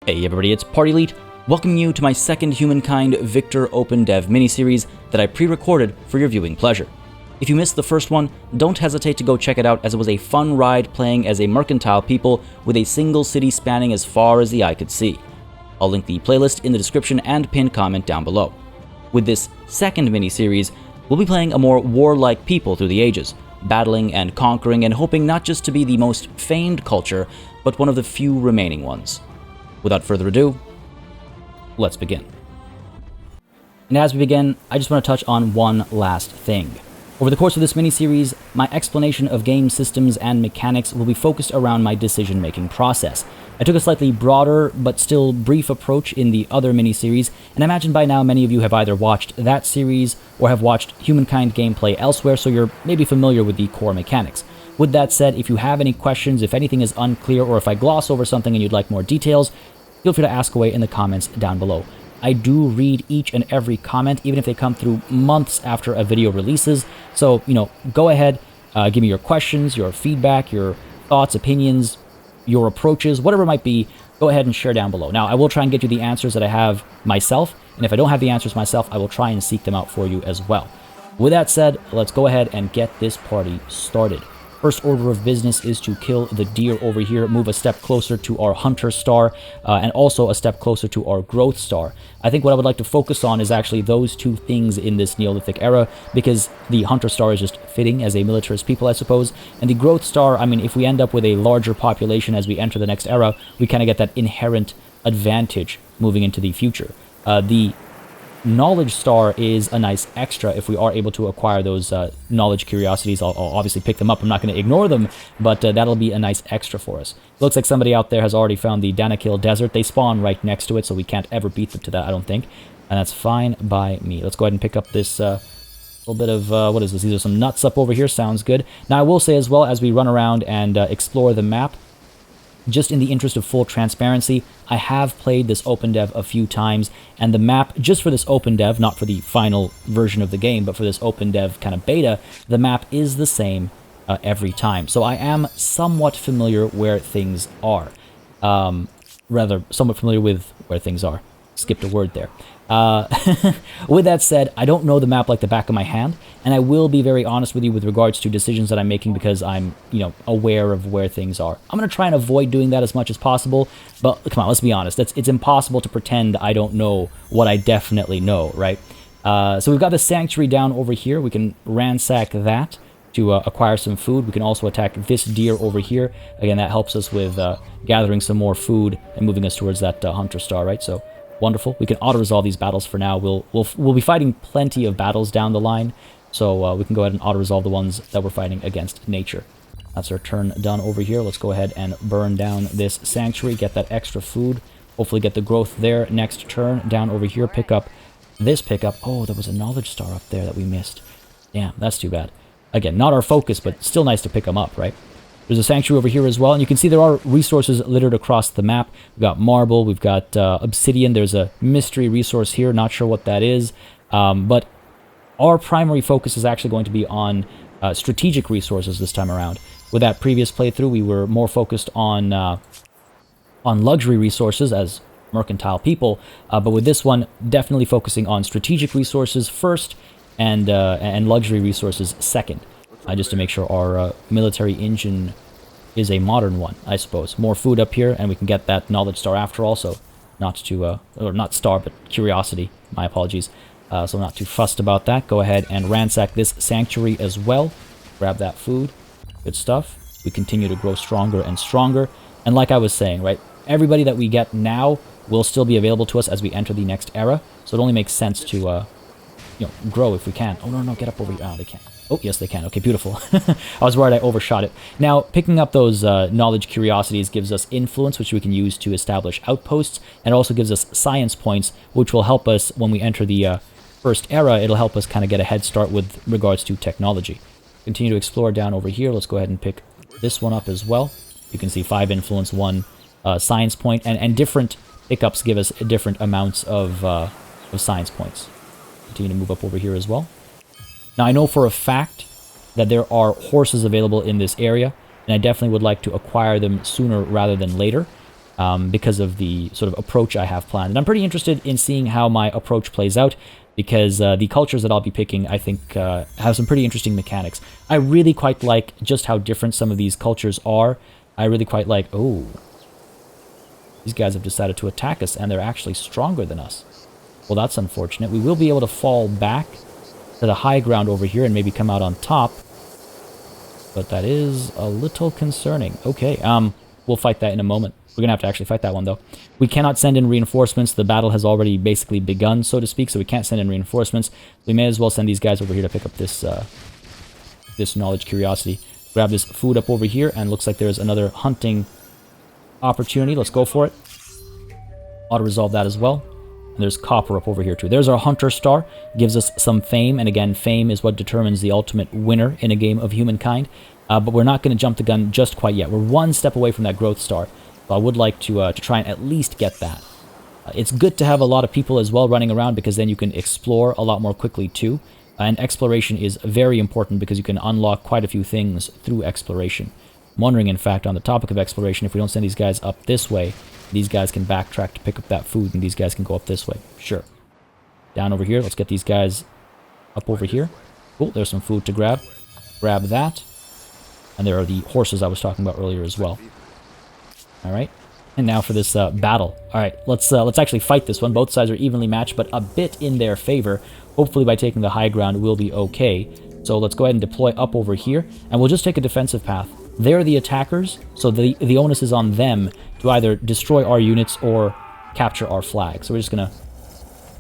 Hey everybody, it's PartyElite, welcoming you to my second Humankind Victor Open Dev miniseries that I pre-recorded for your viewing pleasure. If you missed the first one, don't hesitate to go check it out, as it was a fun ride playing as a mercantile people with a single city spanning as far as the eye could see. I'll link the playlist in the description and pinned comment down below. With this second miniseries, we'll be playing a more warlike people through the ages, battling and conquering and hoping not just to be the most famed culture, but one of the few remaining ones. Without further ado, let's begin. And as we begin, I just want to touch on one last thing. Over the course of this miniseries, my explanation of game systems and mechanics will be focused around my decision-making process. I took a slightly broader, but still brief approach in the other miniseries, and I imagine by now many of you have either watched that series or have watched Humankind gameplay elsewhere, so you're maybe familiar with the core mechanics. With that said, if you have any questions, if anything is unclear, or if I gloss over something and you'd like more details, feel free to ask away in the comments down below. I do read each and every comment, even if they come through months after a video releases. So, go ahead, give me your questions, your feedback, your thoughts, opinions, your approaches, whatever it might be, go ahead and share down below. Now, I will try and get you the answers that I have myself, and if I don't have the answers myself, I will try and seek them out for you as well. With that said, let's go ahead and get this party started. First order of business is to kill the deer over here, move a step closer to our hunter star, and also a step closer to our growth star. I think what I would like to focus on is actually those two things in this Neolithic era, because the hunter star is just fitting as a militarist people, I suppose, and the growth star, I mean, if we end up with a larger population as we enter the next era, we kind of get that inherent advantage moving into the future. The knowledge star is a nice extra if we are able to acquire those knowledge curiosities. I'll obviously pick them up. I'm not going to ignore them, but that'll be a nice extra for us. Looks like somebody out there has already found the Danakil Desert. They spawn right next to it, so we can't ever beat them to that, I don't think. And that's fine by me. Let's go ahead and pick up this little bit of, what is this? These are some nuts up over here. Sounds good. Now, I will say as well, as we run around and explore the map, just in the interest of full transparency, I have played this open dev a few times, and the map, just for this open dev, not for the final version of the game, but for this open dev kind of beta, the map is the same every time. So I am somewhat familiar where things are. Rather, somewhat familiar with where things are. Skipped a word there. With that said, I don't know the map like the back of my hand, and I will be very honest with you with regards to decisions that I'm making, because I'm, aware of where things are. I'm going to try and avoid doing that as much as possible, but come on, let's be honest. It's impossible to pretend I don't know what I definitely know, right? So we've got the sanctuary down over here. We can ransack that to acquire some food. We can also attack this deer over here. Again, that helps us with gathering some more food and moving us towards that hunter star, right? So wonderful. We can auto-resolve these battles for now. We'll be fighting plenty of battles down the line, so we can go ahead and auto-resolve the ones that we're fighting against nature. That's our turn done over here. Let's go ahead and burn down this sanctuary, get that extra food, hopefully get the growth there. Next turn, down over here, pick up this pickup. Oh, there was a knowledge star up there that we missed. Damn, that's too bad. Again, not our focus, but still nice to pick them up, right? There's a sanctuary over here as well, and you can see there are resources littered across the map. We've got marble, we've got obsidian, there's a mystery resource here, not sure what that is, but our primary focus is actually going to be on strategic resources this time around. With that previous playthrough, we were more focused on luxury resources as mercantile people, but with this one, definitely focusing on strategic resources first and luxury resources second. Just to make sure our military engine is a modern one, I suppose. More food up here, and we can get that knowledge star after all, so not to, or not star, but curiosity, my apologies. So I'm not too fussed about that. Go ahead and ransack this sanctuary as well. Grab that food. Good stuff. We continue to grow stronger and stronger. And like I was saying, right, everybody that we get now will still be available to us as we enter the next era, so it only makes sense to, grow if we can. Oh, no, get up over here. Oh, they can't. Oh, yes, they can. Okay, beautiful. I was worried I overshot it. Now, picking up those knowledge curiosities gives us influence, which we can use to establish outposts, and also gives us science points, which will help us when we enter the first era. It'll help us kind of get a head start with regards to technology. Continue to explore down over here. Let's go ahead and pick this one up as well. You can see 5 influence, 1 science point, and different pickups give us different amounts of science points. Continue to move up over here as well. Now, I know for a fact that there are horses available in this area, and I definitely would like to acquire them sooner rather than later. because of the sort of approach I have planned. And I'm pretty interested in seeing how my approach plays out, because the cultures that I'll be picking, I think, have some pretty interesting mechanics. I really quite like just how different some of these cultures are. I really quite like... Oh, these guys have decided to attack us, and they're actually stronger than us. Well, that's unfortunate. We will be able to fall back to the high ground over here and maybe come out on top. But that is a little concerning. Okay, we'll fight that in a moment. We're going to have to actually fight that one, though. We cannot send in reinforcements. The battle has already basically begun, so to speak, so we can't send in reinforcements. We may as well send these guys over here to pick up this, this knowledge curiosity. Grab this food up over here, and looks like there's another hunting opportunity. Let's go for it. Auto-resolve that as well. And there's copper up over here too. There's our hunter star. Gives us some fame, and again, fame is what determines the ultimate winner in a game of Humankind. But we're not going to jump the gun just quite yet. We're one step away from that growth star. So I would like to try and at least get that. It's good to have a lot of people as well running around, because then you can explore a lot more quickly too. And exploration is very important because you can unlock quite a few things through exploration. I'm wondering, in fact, on the topic of exploration, if we don't send these guys up this way, these guys can backtrack to pick up that food, and these guys can go up this way. Sure. Down over here. Let's get these guys up over here. Cool. There's some food to grab. Grab that. And there are the horses I was talking about earlier as well. All right. And now for this battle. All right. Let's actually fight this one. Both sides are evenly matched, but a bit in their favor. Hopefully, by taking the high ground, we'll be okay. So let's go ahead and deploy up over here, and we'll just take a defensive path. They're the attackers, so the onus is on them to either destroy our units or capture our flag. So we're just going to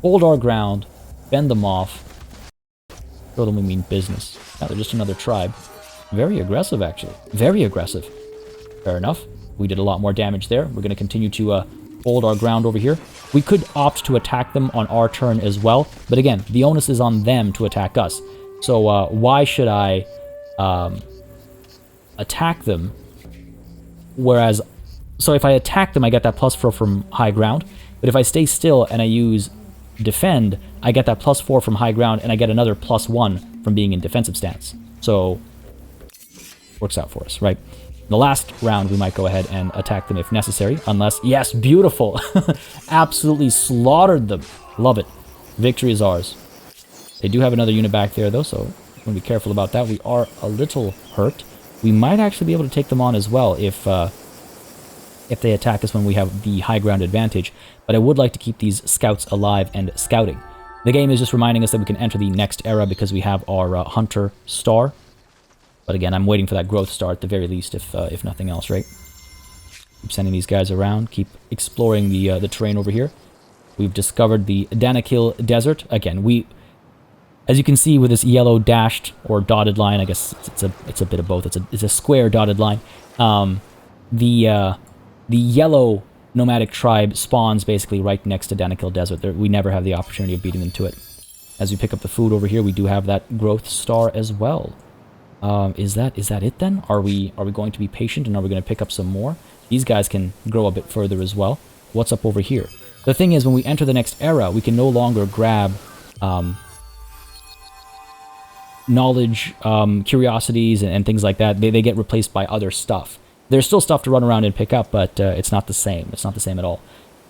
hold our ground, fend them off, show them we mean business. Now they're just another tribe. Very aggressive, actually. Very aggressive. Fair enough. We did a lot more damage there. We're going to continue to hold our ground over here. We could opt to attack them on our turn as well, but again, the onus is on them to attack us. So why should I... attack them, whereas, so if I attack them, I get that +4 from high ground, but if I stay still and I use defend, I get that +4 from high ground, and I get another +1 from being in defensive stance. So, works out for us, right? In the last round, we might go ahead and attack them if necessary, unless, yes, beautiful! Absolutely slaughtered them. Love it. Victory is ours. They do have another unit back there, though, so we're going to be careful about that. We are a little hurt. We might actually be able to take them on as well if they attack us when we have the high ground advantage. But I would like to keep these scouts alive and scouting. The game is just reminding us that we can enter the next era because we have our hunter star. But again, I'm waiting for that growth star at the very least, if nothing else, right? Keep sending these guys around. Keep exploring the terrain over here. We've discovered the Danakil Desert. Again, as you can see with this yellow dashed or dotted line, I guess it's a bit of both. It's a square dotted line. The yellow nomadic tribe spawns basically right next to Danakil Desert. We never have the opportunity of beating them to it. As we pick up the food over here, we do have that growth star as well. Is that it then? Are we going to be patient, and are we going to pick up some more? These guys can grow a bit further as well. What's up over here? The thing is, when we enter the next era, we can no longer grab knowledge, curiosities, and things like that. They get replaced by other stuff. There's still stuff to run around and pick up, but it's not the same. It's not the same at all.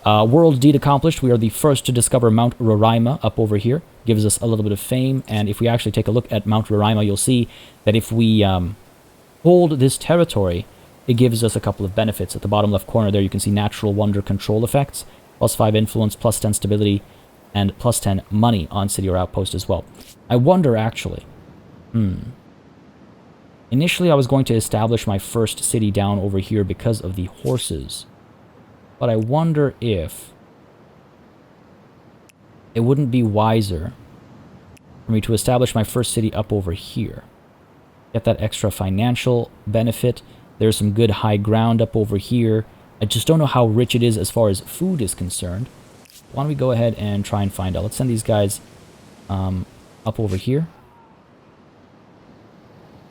World deed accomplished. We are the first to discover Mount Roraima up over here. Gives us a little bit of fame, and if we actually take a look at Mount Roraima, you'll see that if we hold this territory, it gives us a couple of benefits. At the bottom left corner there, you can see natural wonder control effects, +5 influence, +10 stability, and +10 money on city or outpost as well. I wonder, actually... Initially, I was going to establish my first city down over here because of the horses. But I wonder if it wouldn't be wiser for me to establish my first city up over here. Get that extra financial benefit. There's some good high ground up over here. I just don't know how rich it is as far as food is concerned. Why don't we go ahead and try and find out. Let's send these guys up over here.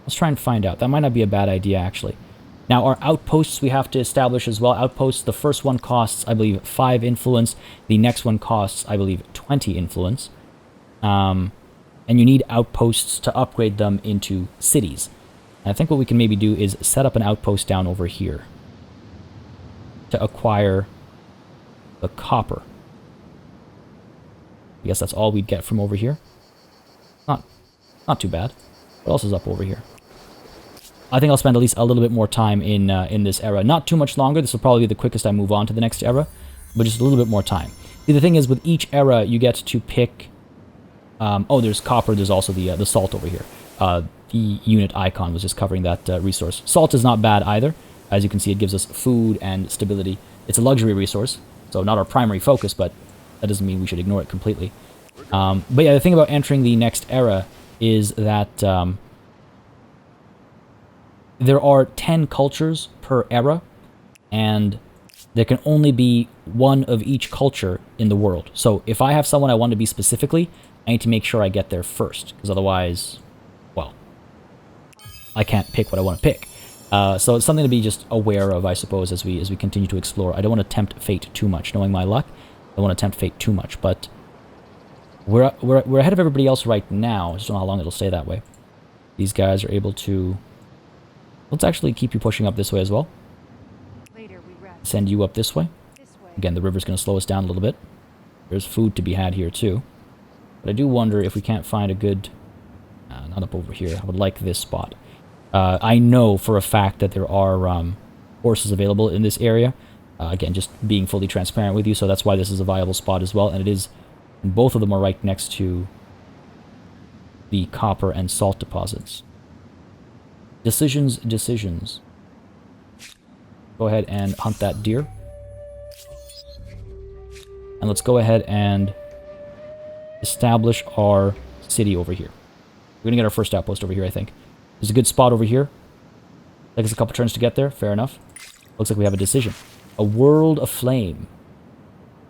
Let's try and find out. That might not be a bad idea, actually. Now, our outposts we have to establish as well. Outposts, the first one costs, I believe, 5 influence. The next one costs, I believe, 20 influence. And you need outposts to upgrade them into cities. And I think what we can maybe do is set up an outpost down over here. to acquire the copper. I guess that's all we'd get from over here. Not too bad. What else is up over here? I think I'll spend at least a little bit more time in this era. Not too much longer. This will probably be the quickest I move on to the next era, but just a little bit more time. See, the thing is, with each era, you get to pick... oh, there's copper. There's also the salt over here. The unit icon was just covering that resource. Salt is not bad either. As you can see, it gives us food and stability. It's a luxury resource, so not our primary focus, but that doesn't mean we should ignore it completely. But yeah, the thing about entering the next era is that there are 10 cultures per era, and there can only be one of each culture in the world. So if I have someone I want to be specifically, I need to make sure I get there first, because otherwise, well, I can't pick what I want to pick. So it's something to be just aware of, I suppose, as we continue to explore. I don't want to tempt fate too much. Knowing my luck, I don't want to tempt fate too much, but we're ahead of everybody else right now. I just don't know how long it'll stay that way. These guys are able to... Let's actually keep you pushing up this way as well. Send you up this way. Again, the river's going to slow us down a little bit. There's food to be had here too. But I do wonder if we can't find a good... not up over here. I would like this spot. I know for a fact that there are horses available in this area. Again, just being fully transparent with you, so that's why this is a viable spot as well. And it is... Both of them are right next to the copper and salt deposits. Decisions. Go ahead and hunt that deer. And let's go ahead and establish our city over here. We're going to get our first outpost over here, I think. There's a good spot over here. Takes us a couple turns to get there. Fair enough. Looks like we have a decision. A world aflame.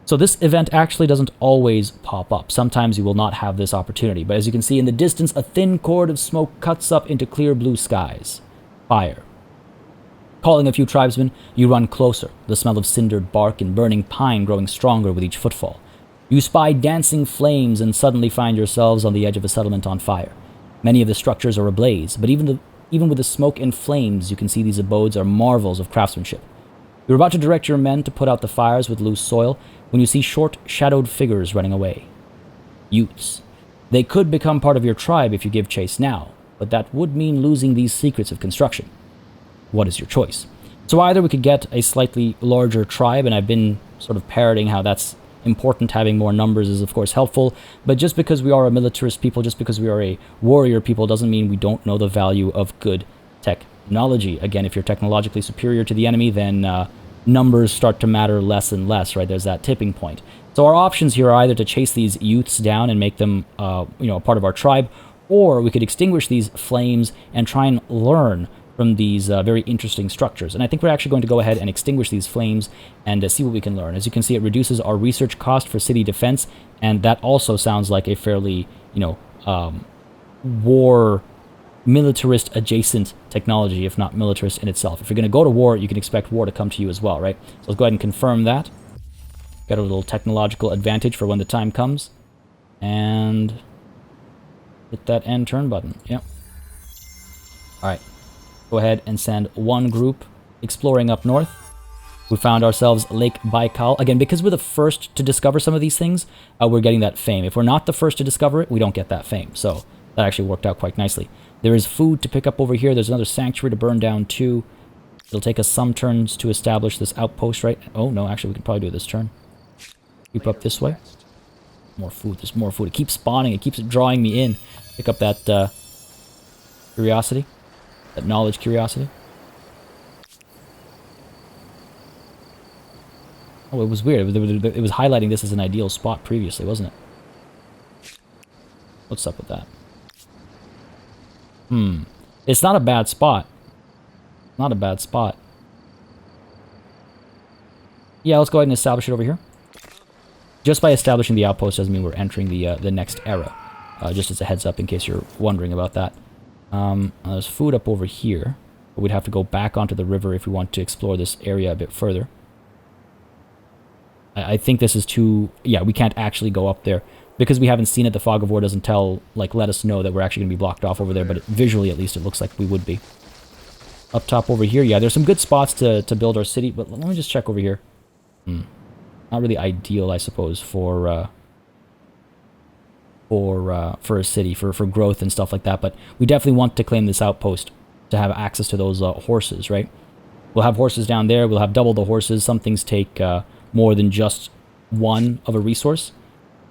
So this event actually doesn't always pop up. Sometimes you will not have this opportunity. But as you can see in the distance, a thin cord of smoke cuts up into clear blue skies. Fire. Calling a few tribesmen, you run closer, the smell of cindered bark and burning pine growing stronger with each footfall. You spy dancing flames and suddenly find yourselves on the edge of a settlement on fire. Many of the structures are ablaze, but even with the smoke and flames, you can see these abodes are marvels of craftsmanship. You're about to direct your men to put out the fires with loose soil when you see short, shadowed figures running away. Youths. They could become part of your tribe if you give chase now, but that would mean losing these secrets of construction. What is your choice? So either we could get a slightly larger tribe, and I've been sort of parroting how that's important. Having more numbers is of course helpful, but just because we are a militarist people, just because we are a warrior people, doesn't mean we don't know the value of good technology. Again, if you're technologically superior to the enemy, then numbers start to matter less and less, right? There's that tipping point. So our options here are either to chase these youths down and make them a part of our tribe, or we could extinguish these flames and try and learn from these very interesting structures. And I think we're actually going to go ahead and extinguish these flames and see what we can learn. As you can see, it reduces our research cost for city defense, and that also sounds like a fairly, war militarist adjacent technology, if not militarist in itself. If you're going to go to war, you can expect war to come to you as well, right? So let's go ahead and confirm that. Got a little technological advantage for when the time comes. And hit that end turn button. Yep. Alright. Go ahead and send one group exploring up north. We found ourselves Lake Baikal. Again, because we're the first to discover some of these things, we're getting that fame. If we're not the first to discover it, we don't get that fame. So that actually worked out quite nicely. There is food to pick up over here. There's another sanctuary to burn down too. It'll take us some turns to establish this outpost, right? Oh, no, actually, we can probably do it this turn. Keep up this way. More food. There's more food. It keeps spawning. It keeps drawing me in. Pick up that curiosity. That knowledge curiosity. Oh, it was weird. It was highlighting this as an ideal spot previously, wasn't it? What's up with that? It's not a bad spot. Not a bad spot. Yeah, let's go ahead and establish it over here. Just by establishing the outpost doesn't mean we're entering the next era. Just as a heads up in case you're wondering about that. There's food up over here. But we'd have to go back onto the river if we want to explore this area a bit further. I think this is too... Yeah, we can't actually go up there. Because we haven't seen it, the fog of war doesn't let us know that we're actually going to be blocked off over there, but visually at least it looks like we would be. Up top over here, yeah, there's some good spots to build our city, but let me just check over here. Not really ideal, I suppose, for a city, for growth and stuff like that, but we definitely want to claim this outpost to have access to those horses, right? We'll have horses down there, we'll have double the horses. Some things take more than just one of a resource.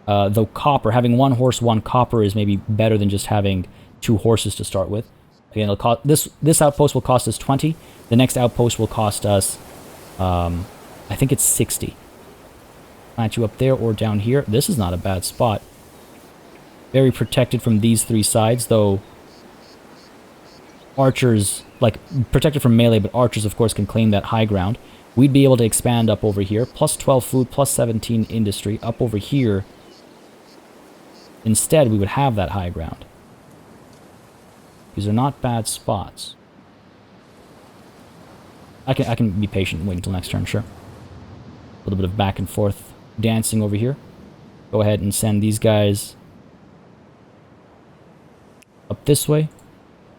Though copper, having one horse, one copper is maybe better than just having 2 horses to start with. Again, it'll cost, this outpost will cost us 20. The next outpost will cost us, I think it's 60. Plant you up there or down here. This is not a bad spot. Very protected from these 3 sides, though archers, like, protected from melee, but archers, of course, can claim that high ground. We'd be able to expand up over here. Plus 12 food, plus 17 industry. Up over here, instead, we would have that high ground. These are not bad spots. I can be patient and wait until next turn, sure. A little bit of back and forth dancing over here. Go ahead and send these guys up this way.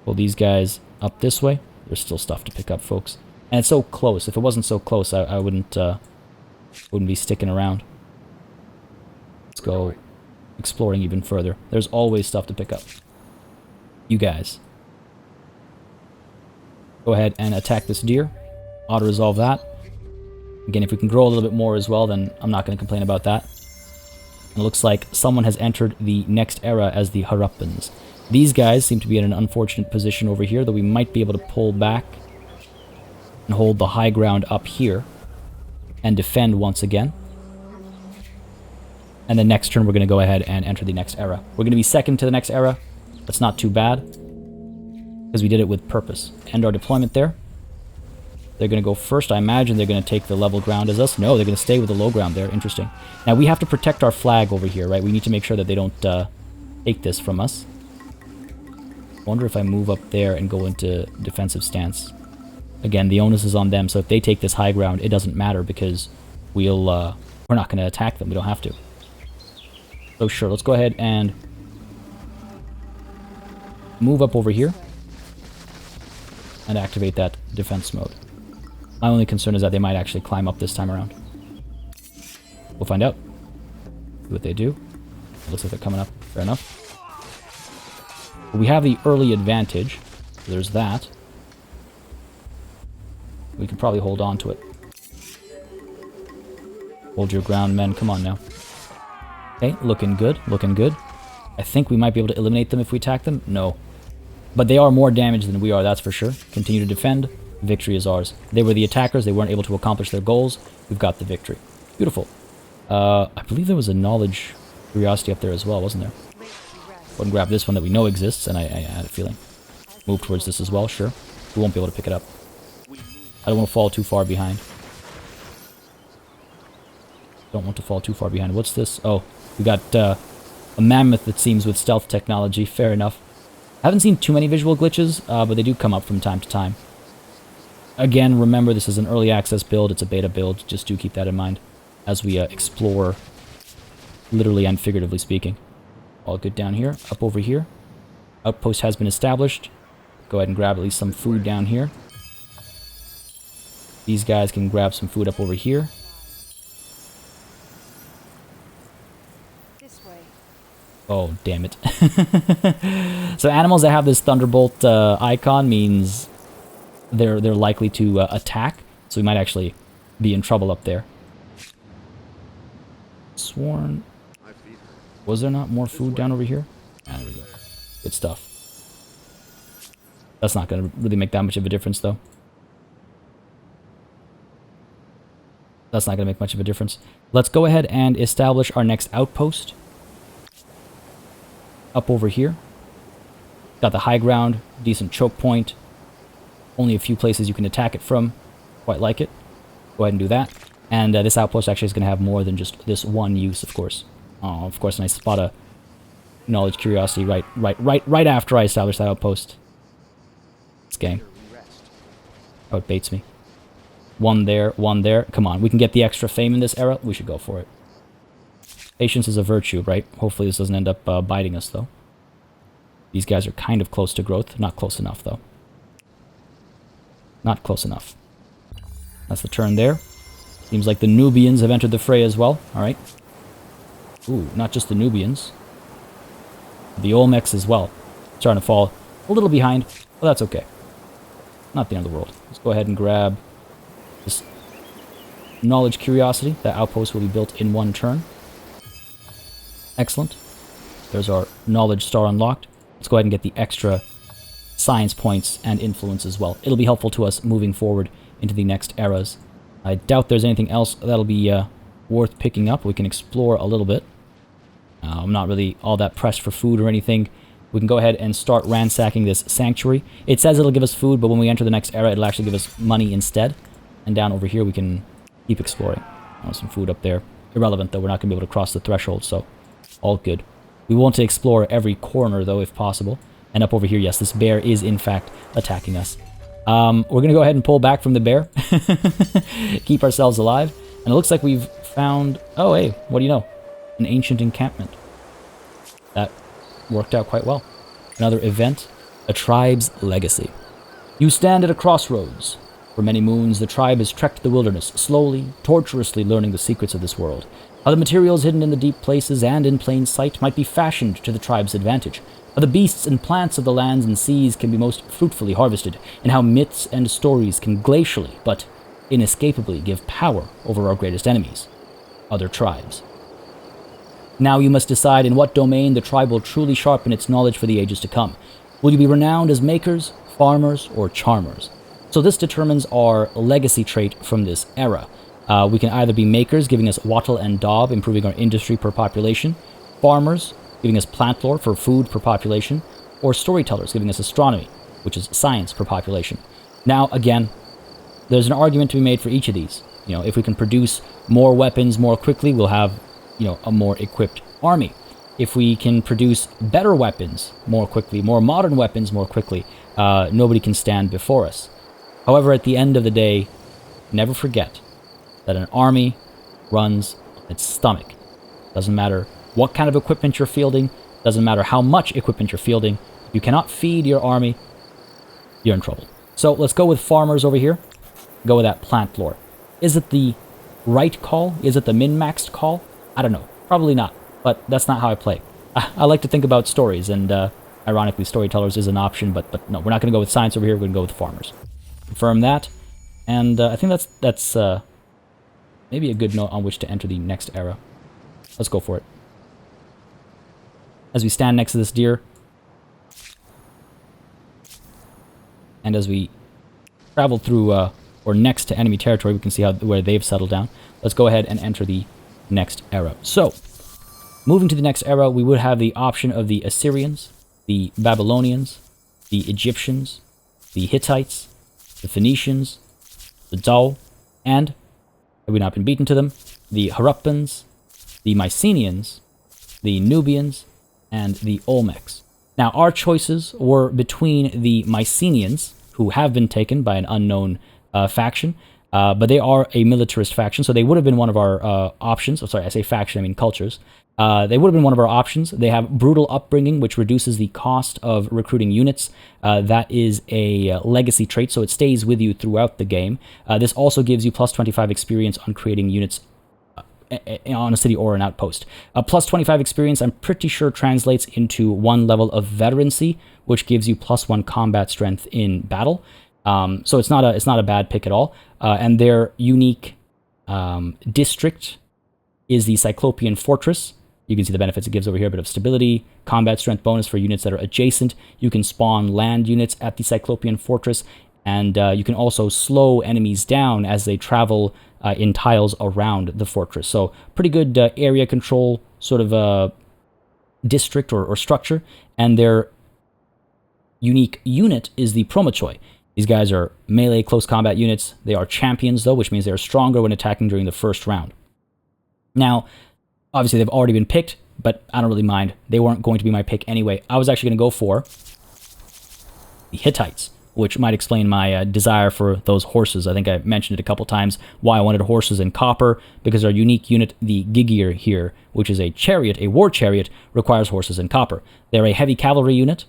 Well, these guys up this way. There's still stuff to pick up, folks. And it's so close. If it wasn't so close, I wouldn't be sticking around. Let's go exploring even further. There's always stuff to pick up. You guys. Go ahead and attack this deer. Auto-resolve that. Again, if we can grow a little bit more as well, then I'm not going to complain about that. And it looks like someone has entered the next era as the Harappans. These guys seem to be in an unfortunate position over here, though we might be able to pull back and hold the high ground up here and defend once again. And then next turn, we're going to go ahead and enter the next era. We're going to be second to the next era. That's not too bad, because we did it with purpose. End our deployment there. They're going to go first. I imagine they're going to take the level ground as us. No, they're going to stay with the low ground there. Interesting. Now, we have to protect our flag over here, right? We need to make sure that they don't take this from us. I wonder if I move up there and go into defensive stance. Again, the onus is on them, so if they take this high ground, it doesn't matter because we're not going to attack them. We don't have to. So sure, let's go ahead and move up over here and activate that defense mode. My only concern is that they might actually climb up this time around. We'll find out. See what they do. It looks like they're coming up. Fair enough. But we have the early advantage. So there's that. We can probably hold on to it. Hold your ground, men. Come on now. Okay, looking good. Looking good. I think we might be able to eliminate them if we attack them. No. But they are more damaged than we are, that's for sure. Continue to defend. Victory is ours. They were the attackers. They weren't able to accomplish their goals. We've got the victory. Beautiful. I believe there was a knowledge curiosity up there as well, wasn't there? Go and grab this one that we know exists, and I had a feeling. Move towards this as well, sure. We won't be able to pick it up. I don't want to fall too far behind. Don't want to fall too far behind. What's this? Oh, we got a mammoth that seems with stealth technology. Fair enough. I haven't seen too many visual glitches, but they do come up from time to time. Again, remember this is an early access build. It's a beta build. Just do keep that in mind as we explore, literally and figuratively speaking. All good down here. Up over here. Outpost has been established. Go ahead and grab at least some food down here. These guys can grab some food up over here. This way. Oh, damn it. So animals that have this thunderbolt icon means they're likely to attack. So we might actually be in trouble up there. Sworn. Was there not more food down over here? Ah, there we go. Good stuff. That's not going to really make that much of a difference, though. That's not going to make much of a difference. Let's go ahead and establish our next outpost. Up over here. Got the high ground, decent choke point. Only a few places you can attack it from. Quite like it. Go ahead and do that. And this outpost actually is going to have more than just this one use, of course. Oh, of course, and I spot a knowledge curiosity right after I establish that outpost. This game. Oh, it baits me. One there, one there. Come on, we can get the extra fame in this era. We should go for it. Patience is a virtue, right? Hopefully this doesn't end up biting us, though. These guys are kind of close to growth. Not close enough, though. Not close enough. That's the turn there. Seems like the Nubians have entered the fray as well. Alright. Ooh, not just the Nubians. The Olmecs as well. Starting to fall a little behind, but that's okay. Not the end of the world. Let's go ahead and grab this Knowledge Curiosity. That outpost will be built in one turn. Excellent. There's our Knowledge Star unlocked. Let's go ahead and get the extra science points and influence as well. It'll be helpful to us moving forward into the next eras. I doubt there's anything else that'll be worth picking up. We can explore a little bit. I'm not really all that pressed for food or anything. We can go ahead and start ransacking this sanctuary. It says it'll give us food, but when we enter the next era, it'll actually give us money instead. And down over here, we can keep exploring. Oh, some food up there. Irrelevant, though. We're not going to be able to cross the threshold, so all good. We want to explore every corner, though, if possible. And up over here, yes, this bear is, in fact, attacking us. We're going to go ahead and pull back from the bear. Keep ourselves alive. And it looks like we've found... Oh, hey, what do you know? An ancient encampment. That worked out quite well. Another event, a tribe's legacy. You stand at a crossroads. For many moons, the tribe has trekked the wilderness, slowly, tortuously learning the secrets of this world. How the materials hidden in the deep places and in plain sight might be fashioned to the tribe's advantage. How the beasts and plants of the lands and seas can be most fruitfully harvested, and how myths and stories can glacially, but inescapably, give power over our greatest enemies, other tribes. Now you must decide in what domain the tribe will truly sharpen its knowledge for the ages to come. Will you be renowned as makers, farmers, or charmers? So this determines our legacy trait from this era. We can either be makers, giving us wattle and daub, improving our industry per population, farmers, giving us plant lore for food per population, or storytellers, giving us astronomy, which is science per population. Now, again, there's an argument to be made for each of these. You know, if we can produce more weapons more quickly, we'll have, you know, a more equipped army. If we can produce better weapons more quickly, more modern weapons more quickly, nobody can stand before us. However, at the end of the day, never forget that an army runs on its stomach. Doesn't matter what kind of equipment you're fielding, doesn't matter how much equipment you're fielding. If you cannot feed your army, you're in trouble. So let's go with farmers over here. Go with that plant lore. Is it the right call? Is it the min-maxed call? I don't know. Probably not, but that's not how I play. I like to think about stories, and ironically, storytellers is an option, but no, we're not going to go with science over here. We're going to go with farmers. Confirm that, and I think that's maybe a good note on which to enter the next era. Let's go for it. As we stand next to this deer, and as we travel through, or next to enemy territory, we can see where they've settled down. Let's go ahead and enter the next era. So, moving to the next era, we would have the option of the Assyrians, the Babylonians, the Egyptians, the Hittites, the Phoenicians, the Dao, and, have we not been beaten to them, the Harappans, the Mycenaeans, the Nubians, and the Olmecs. Now, our choices were between the Mycenaeans, who have been taken by an unknown faction, but they are a militarist faction, so they would have been one of our options. Oh, sorry, I say faction, I mean cultures. They would have been one of our options. They have brutal upbringing, which reduces the cost of recruiting units. That is a legacy trait, so it stays with you throughout the game. This also gives you plus 25 experience on creating units on a city or an outpost. Plus 25 experience, I'm pretty sure, translates into 1 level of veterancy, which gives you plus 1 combat strength in battle. So it's not a bad pick at all. And their unique district is the Cyclopean Fortress. You can see the benefits it gives over here, a bit of stability, combat strength bonus for units that are adjacent. You can spawn land units at the Cyclopean Fortress, and you can also slow enemies down as they travel in tiles around the fortress. So pretty good area control sort of district or structure. And their unique unit is the Promochoi. These guys are melee close combat units. They are champions, though, which means they are stronger when attacking during the first round. Now, obviously, they've already been picked, but I don't really mind. They weren't going to be my pick anyway. I was actually going to go for the Hittites, which might explain my desire for those horses. I think I mentioned it a couple times, why I wanted horses in copper, because our unique unit, the Gigir here, which is a chariot, a war chariot, requires horses in copper. They're a heavy cavalry unit,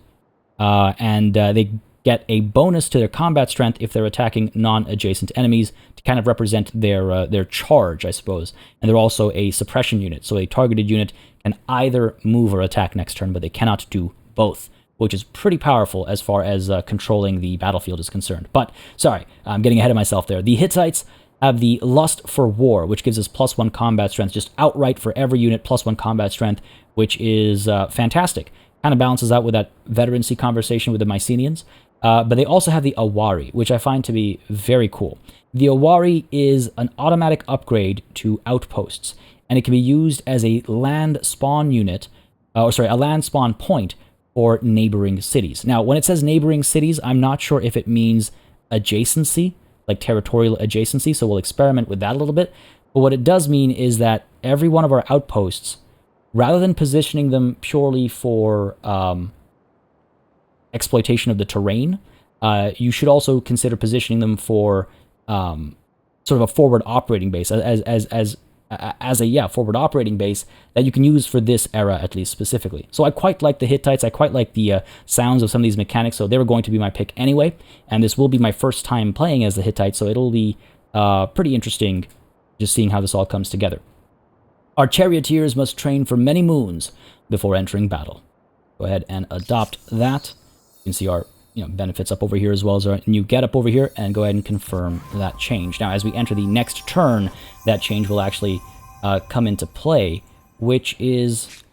and they get a bonus to their combat strength if they're attacking non-adjacent enemies to kind of represent their charge, I suppose. And they're also a suppression unit, so a targeted unit can either move or attack next turn, but they cannot do both, which is pretty powerful as far as controlling the battlefield is concerned. But, sorry, I'm getting ahead of myself there. The Hittites have the Lust for War, which gives us +1 combat strength, just outright for every unit, +1 combat strength, which is fantastic. Kind of balances out with that veterancy conversation with the Mycenaeans. But they also have the Awari, which I find to be very cool. The Awari is an automatic upgrade to outposts, and it can be used as a land spawn unit, a land spawn point for neighboring cities. Now, when it says neighboring cities, I'm not sure if it means adjacency, like territorial adjacency, so we'll experiment with that a little bit. But what it does mean is that every one of our outposts, rather than positioning them purely for exploitation of the terrain, you should also consider positioning them for sort of a forward operating base, as a forward operating base that you can use for this era, at least specifically. So I quite like the Hittites. I quite like the sounds of some of these mechanics, so they were going to be my pick anyway, and this will be my first time playing as the Hittites, so it'll be pretty interesting just seeing how this all comes together. Our charioteers must train for many moons before entering battle. Go ahead and adopt that. You can see our benefits up over here as well as our new getup over here, and go ahead and confirm that change. Now, as we enter the next turn, that change will actually come into play, which is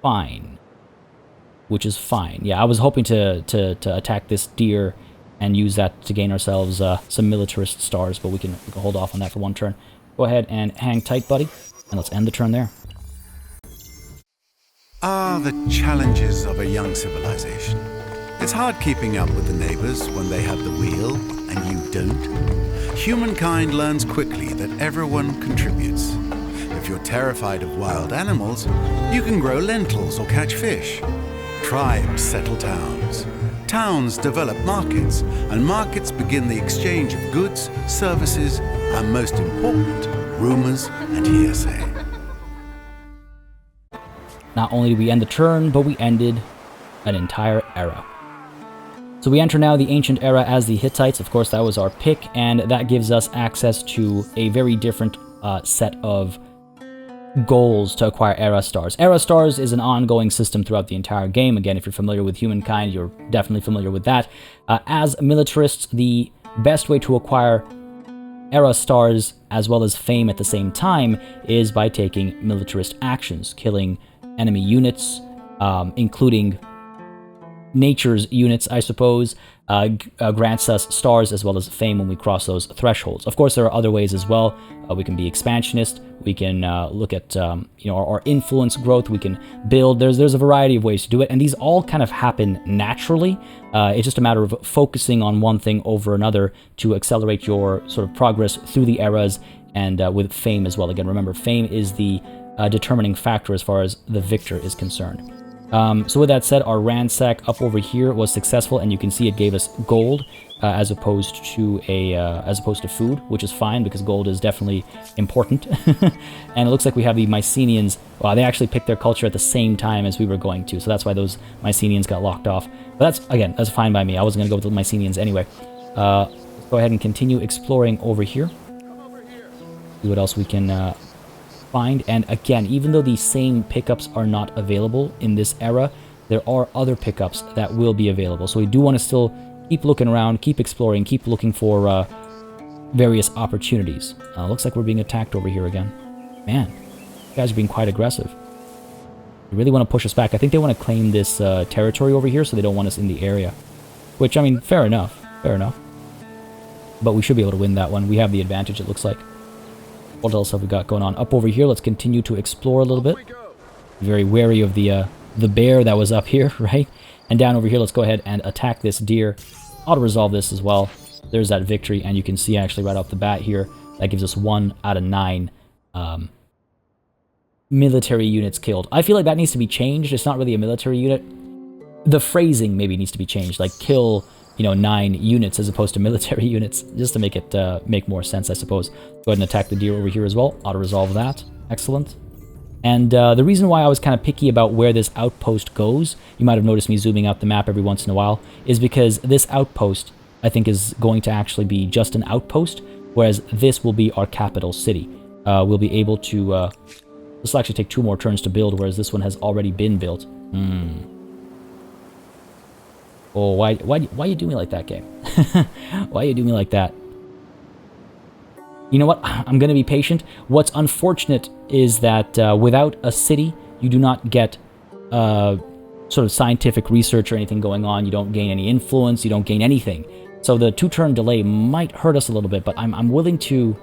fine. Yeah, I was hoping to attack this deer and use that to gain ourselves some militarist stars, but we can hold off on that for one turn. Go ahead and hang tight, buddy, and let's end the turn there. The challenges of a young civilization. It's hard keeping up with the neighbors when they have the wheel and you don't. Humankind learns quickly that everyone contributes. If you're terrified of wild animals, you can grow lentils or catch fish. Tribes settle towns. Towns develop markets, and markets begin the exchange of goods, services, and most important, rumors and hearsay. Not only did we end the turn, but we ended an entire era. So we enter now the Ancient Era as the Hittites. Of course, that was our pick, and that gives us access to a very different set of goals to acquire Era Stars. Era Stars is an ongoing system throughout the entire game. Again, if you're familiar with Humankind, you're definitely familiar with that. As militarists, the best way to acquire Era Stars as well as fame at the same time is by taking militarist actions, killing enemy units, including nature's units, I suppose, grants us stars as well as fame when we cross those thresholds. Of course, there are other ways as well. We can be expansionist. We can look at our influence growth. We can build. There's a variety of ways to do it, and these all kind of happen naturally. It's just a matter of focusing on one thing over another to accelerate your sort of progress through the eras, and with fame as well. Again, remember, fame is the determining factor as far as the victor is concerned. So with that said, our ransack up over here was successful, and you can see it gave us gold as opposed to food, which is fine because gold is definitely important. And it looks like we have the Mycenaeans. Well, they actually picked their culture at the same time as we were going to, so that's why those Mycenaeans got locked off. But that's fine by me. I wasn't going to go with the Mycenaeans anyway. Let's go ahead and continue exploring over here. See what else we can find. And again, even though these same pickups are not available in this era, there are other pickups that will be available. So we do want to still keep looking around, keep exploring, keep looking for various opportunities. Looks like we're being attacked over here again. Man, you guys are being quite aggressive. They really want to push us back. I think they want to claim this territory over here, so they don't want us in the area. Which, I mean, fair enough. Fair enough. But we should be able to win that one. We have the advantage, it looks like. What else have we got going on? Up over here, let's continue to explore a little bit. Very wary of the bear that was up here, right? And down over here, let's go ahead and attack this deer. Auto-resolve this as well. There's that victory, and you can see actually right off the bat here, that gives us 1 out of 9 military units killed. I feel like that needs to be changed. It's not really a military unit. The phrasing maybe needs to be changed, like kill 9 units as opposed to military units, just to make it make more sense, I suppose. Go ahead and attack the deer over here as well. Auto-resolve that. Excellent. And the reason why I was kind of picky about where this outpost goes, you might have noticed me zooming out the map every once in a while, is because this outpost, I think, is going to actually be just an outpost, whereas this will be our capital city. We'll be able to... this will actually take 2 more turns to build, whereas this one has already been built. Oh, why you do me like that, game? Why you do me like that? You know what? I'm going to be patient. What's unfortunate is that without a city, you do not get sort of scientific research or anything going on. You don't gain any influence. You don't gain anything. So the 2-turn delay might hurt us a little bit, but I'm willing to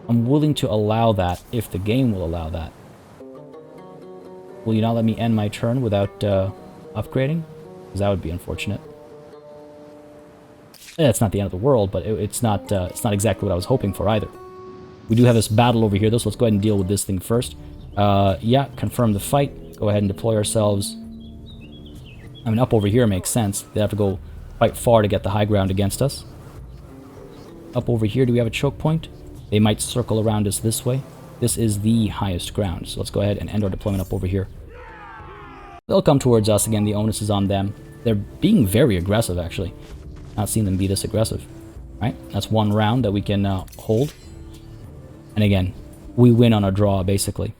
allow that if the game will allow that. Will you not let me end my turn without upgrading? Because that would be unfortunate. It's not the end of the world, but it's not exactly what I was hoping for either. We do have this battle over here, though, so let's go ahead and deal with this thing first. Yeah, confirm the fight. Go ahead and deploy ourselves. I mean, up over here makes sense. They have to go quite far to get the high ground against us. Up over here, do we have a choke point? They might circle around us this way. This is the highest ground, so let's go ahead and end our deployment up over here. They'll come towards us again. The onus is on them. They're being very aggressive, actually. Not seen them be this aggressive. Right? That's 1 round that we can hold. And again, we win on a draw, basically.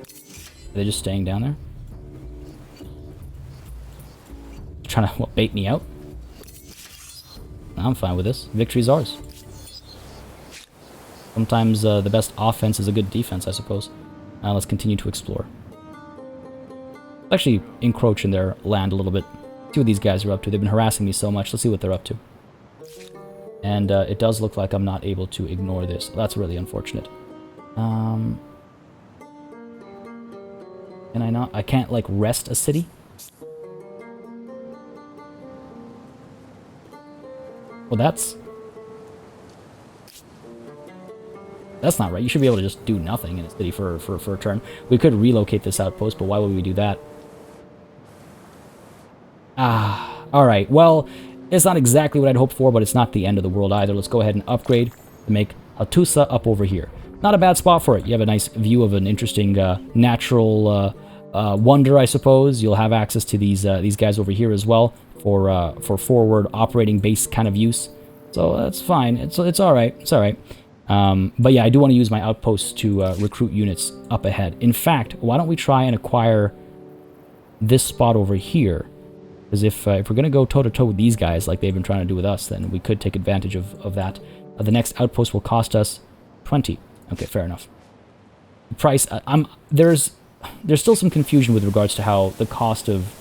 Are they just staying down there? Trying to, what, bait me out? I'm fine with this. Victory's ours. Sometimes the best offense is a good defense, I suppose. Let's continue to explore. Actually, encroach in their land a little bit. See what these guys are up to. They've been harassing me so much. Let's see what they're up to. And it does look like I'm not able to ignore this. That's really unfortunate. Can I not? I can't, like, rest a city? Well, that's not right. You should be able to just do nothing in a city for a turn. We could relocate this outpost, but why would we do that? Alright. Well, it's not exactly what I'd hoped for, but it's not the end of the world either. Let's go ahead and upgrade to make Hattusa up over here. Not a bad spot for it. You have a nice view of an interesting natural wonder, I suppose. You'll have access to these guys over here as well for forward operating base kind of use. So that's fine. It's alright. It's alright. But yeah, I do want to use my outposts to recruit units up ahead. In fact, why don't we try and acquire this spot over here? Because if we're going to go toe-to-toe with these guys like they've been trying to do with us, then we could take advantage of that. The next outpost will cost us 20. Okay, fair enough. Price, there's still some confusion with regards to how the cost of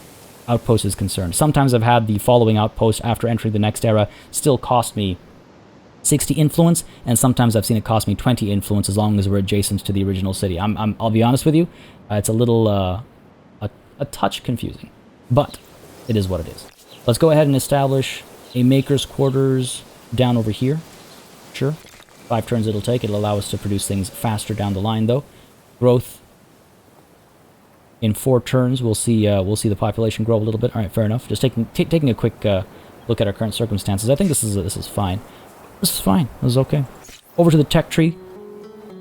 outposts is concerned. Sometimes I've had the following outpost after entering the next era still cost me 60 influence, and sometimes I've seen it cost me 20 influence as long as we're adjacent to the original city. I'll be honest with you, it's a little, a touch confusing, but it is what it is. Let's go ahead and establish a maker's quarters down over here. Sure. 5 turns it'll take. It'll allow us to produce things faster down the line, though. Growth in 4 turns. We'll see the population grow a little bit. All right, fair enough. Just taking a quick look at our current circumstances. I think this is fine. This is fine. This is okay. Over to the tech tree.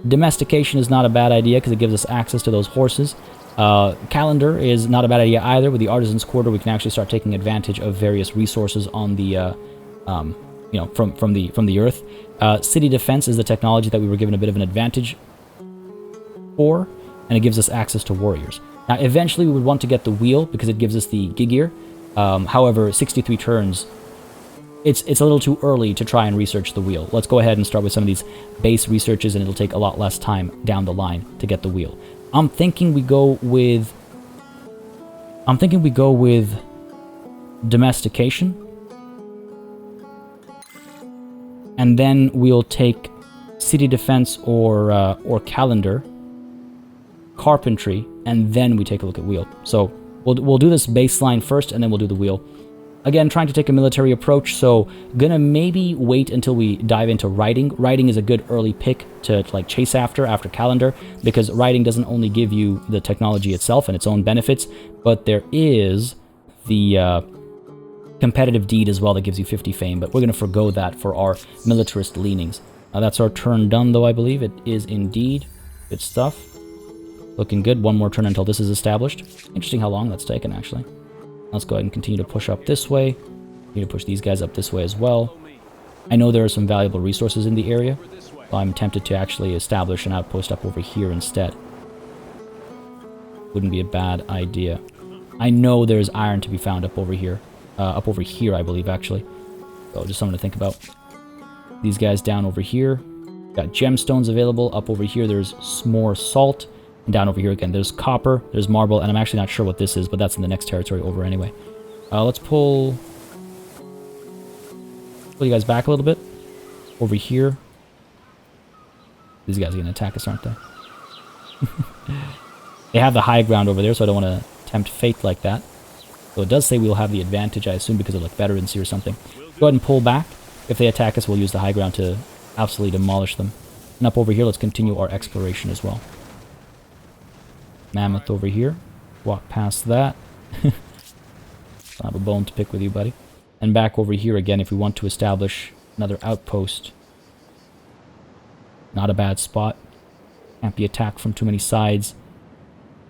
Domestication is not a bad idea because it gives us access to those horses. Calendar is not a bad idea either. With the Artisan's Quarter, we can actually start taking advantage of various resources on the, you know, from the earth. City Defense is the technology that we were given a bit of an advantage for, and it gives us access to warriors. Now, eventually, we would want to get the wheel because it gives us the Gigir. However, 63 turns, it's a little too early to try and research the wheel. Let's go ahead and start with some of these base researches, and it'll take a lot less time down the line to get the wheel. I'm thinking we go with domestication, and then we'll take city defense or calendar, carpentry, and then we take a look at wheel. So we'll do this baseline first, and then we'll do the wheel. Again, trying to take a military approach, so gonna maybe wait until we dive into writing. Writing is a good early pick to like chase after calendar, because writing doesn't only give you the technology itself and its own benefits, but there is the competitive deed as well that gives you 50 fame, but we're gonna forgo that for our militarist leanings. That's our turn done, though, I believe. It is indeed. Good stuff. Looking good. One more turn until this is established. Interesting how long that's taken, actually. Let's go ahead and continue to push up this way. Continue to push these guys up this way as well. I know there are some valuable resources in the area, so I'm tempted to actually establish an outpost up over here instead. Wouldn't be a bad idea. I know there's iron to be found up over here. Up over here, I believe, actually. So just something to think about. These guys down over here. Got gemstones available. Up over here, there's more salt. And down over here again, there's copper, there's marble, and I'm actually not sure what this is, but that's in the next territory over anyway. Let's pull you guys back a little bit. Over here. These guys are going to attack us, aren't they? They have the high ground over there, so I don't want to tempt fate like that. So it does say we'll have the advantage, I assume, because of like veterancy or something. Go ahead and pull back. If they attack us, we'll use the high ground to absolutely demolish them. And up over here, let's continue our exploration as well. Mammoth over here. Walk past that. Don't have a bone to pick with you, buddy. And back over here again if we want to establish another outpost. Not a bad spot. Can't be attacked from too many sides.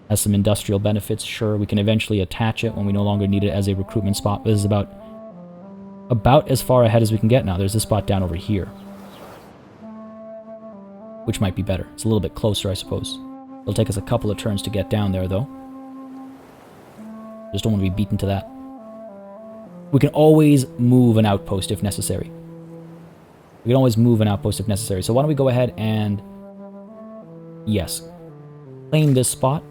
Has some industrial benefits, sure. We can eventually attach it when we no longer need it as a recruitment spot. But this is about as far ahead as we can get now. There's this spot down over here, which might be better. It's a little bit closer, I suppose. It'll take us a couple of turns to get down there, though. Just don't want to be beaten to that. We can always move an outpost if necessary. We can always move an outpost if necessary. So why don't we go ahead and... yes. Claim this spot.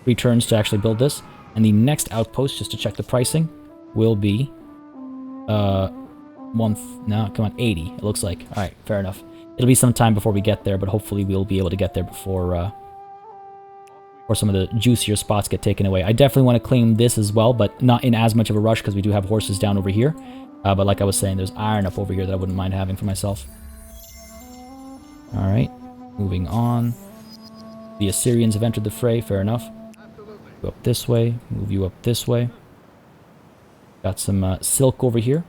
3 turns to actually build this. And the next outpost, just to check the pricing, will be... no, come on, 80, it looks like. Alright, fair enough. It'll be some time before we get there, but hopefully we'll be able to get there before some of the juicier spots get taken away. I definitely want to claim this as well, but not in as much of a rush because we do have horses down over here. But like I was saying, there's iron up over here that I wouldn't mind having for myself. Alright, moving on. The Assyrians have entered the fray, fair enough. Go up this way, move you up this way. Got some silk over here.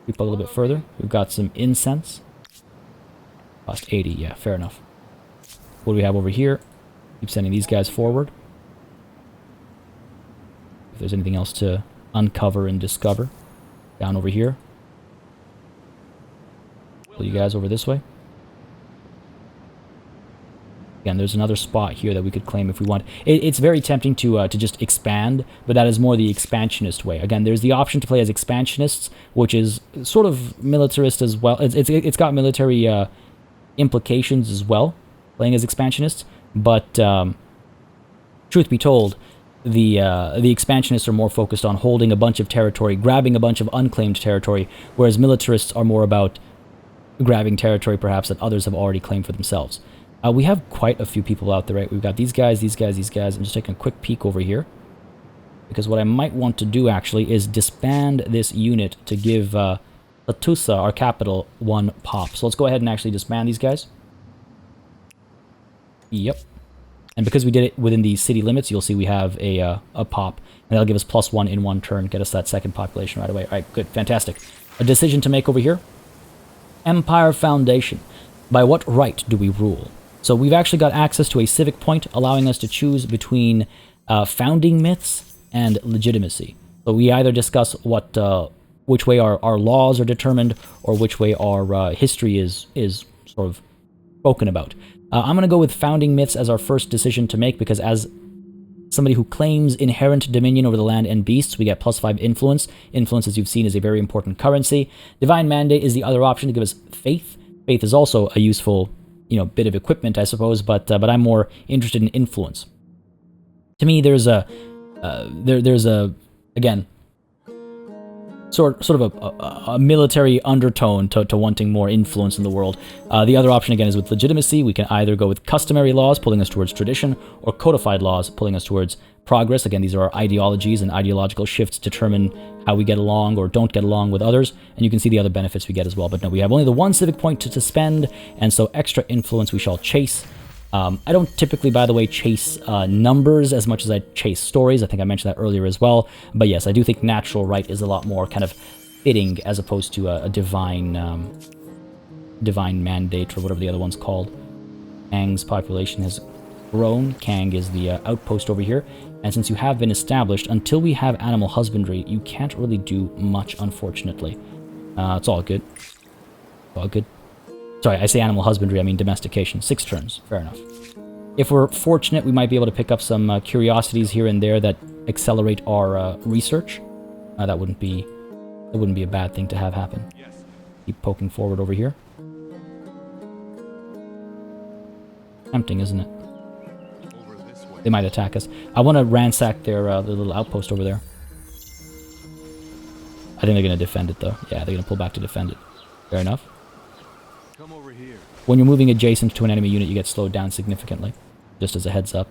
Creep a little bit further. We've got some incense. Cost 80, yeah, fair enough. What do we have over here? Keep sending these guys forward. If there's anything else to uncover and discover. Down over here. Pull you guys over this way. Again, there's another spot here that we could claim if we want. It's very tempting to just expand, but that is more the expansionist way. Again, there's the option to play as expansionists, which is sort of militarist as well. It's got military implications as well, playing as expansionists. But truth be told, the expansionists are more focused on holding a bunch of territory, grabbing a bunch of unclaimed territory, whereas militarists are more about grabbing territory perhaps that others have already claimed for themselves. We have quite a few people out there, right? We've got these guys, these guys, these guys. I'm just taking a quick peek over here. Because what I might want to do, actually, is disband this unit to give Latusa, our capital, 1 pop. So let's go ahead and actually disband these guys. Yep. And because we did it within the city limits, you'll see we have a pop. And that'll give us +1 in 1 turn, get us that second population right away. All right, good, fantastic. A decision to make over here. Empire Foundation. By what right do we rule? So we've actually got access to a civic point, allowing us to choose between founding myths and legitimacy. So we either discuss which way our laws are determined, or which way our history is sort of spoken about. I'm going to go with founding myths as our first decision to make, because as somebody who claims inherent dominion over the land and beasts, we get +5 influence. Influence, as you've seen, is a very important currency. Divine Mandate is the other option to give us faith. Faith is also a useful, bit of equipment, I suppose, but I'm more interested in influence. To me, there's a again, sort of a military undertone to wanting more influence in the world. The other option, again, is with legitimacy. We can either go with customary laws, pulling us towards tradition, or codified laws, pulling us towards progress. Again, these are our ideologies, and ideological shifts determine how we get along or don't get along with others, and you can see the other benefits we get as well. But no, we have only the 1 civic point to spend, and so extra influence we shall chase. I don't typically, by the way, chase numbers as much as I chase stories. I think I mentioned that earlier as well. But yes, I do think natural right is a lot more kind of fitting as opposed to a divine divine mandate, or whatever the other one's called. Kang's population has grown. Kang is the outpost over here. And since you have been established, until we have animal husbandry, you can't really do much, unfortunately. It's all good. It's all good. Sorry, I say animal husbandry, I mean domestication. 6 turns. Fair enough. If we're fortunate, we might be able to pick up some curiosities here and there that accelerate our research. That wouldn't be a bad thing to have happen. Keep poking forward over here. Tempting, isn't it? They might attack us. I want to ransack their the little outpost over there. I think they're going to defend it, though. Yeah, they're going to pull back to defend it. Fair enough. Come over here. When you're moving adjacent to an enemy unit, you get slowed down significantly. Just as a heads up.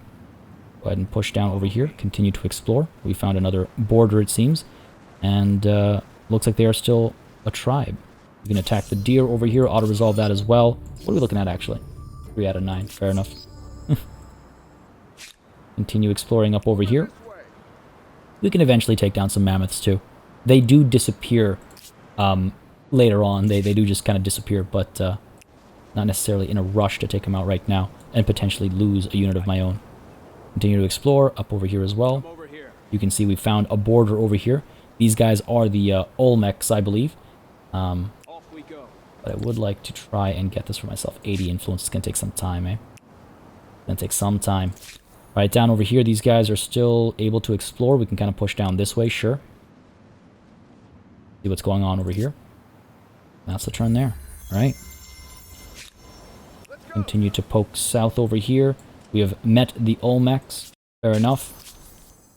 Go ahead and push down over here. Continue to explore. We found another border, it seems. And looks like they are still a tribe. You can attack the deer over here. Auto-resolve that as well. What are we looking at, actually? 3 out of 9. Fair enough. Continue exploring up over here. We can eventually take down some mammoths, too. They do disappear later on. They do just kind of disappear, but not necessarily in a rush to take them out right now and potentially lose a unit of my own. Continue to explore up over here as well. You can see we found a border over here. These guys are the Olmecs, I believe. But I would like to try and get this for myself. 80 influence is going to take some time, eh? Going to take some time. Right, down over here, these guys are still able to explore. We can kind of push down this way, sure. See what's going on over here. That's the turn there. All right. Continue to poke south over here. We have met the Olmecs. Fair enough.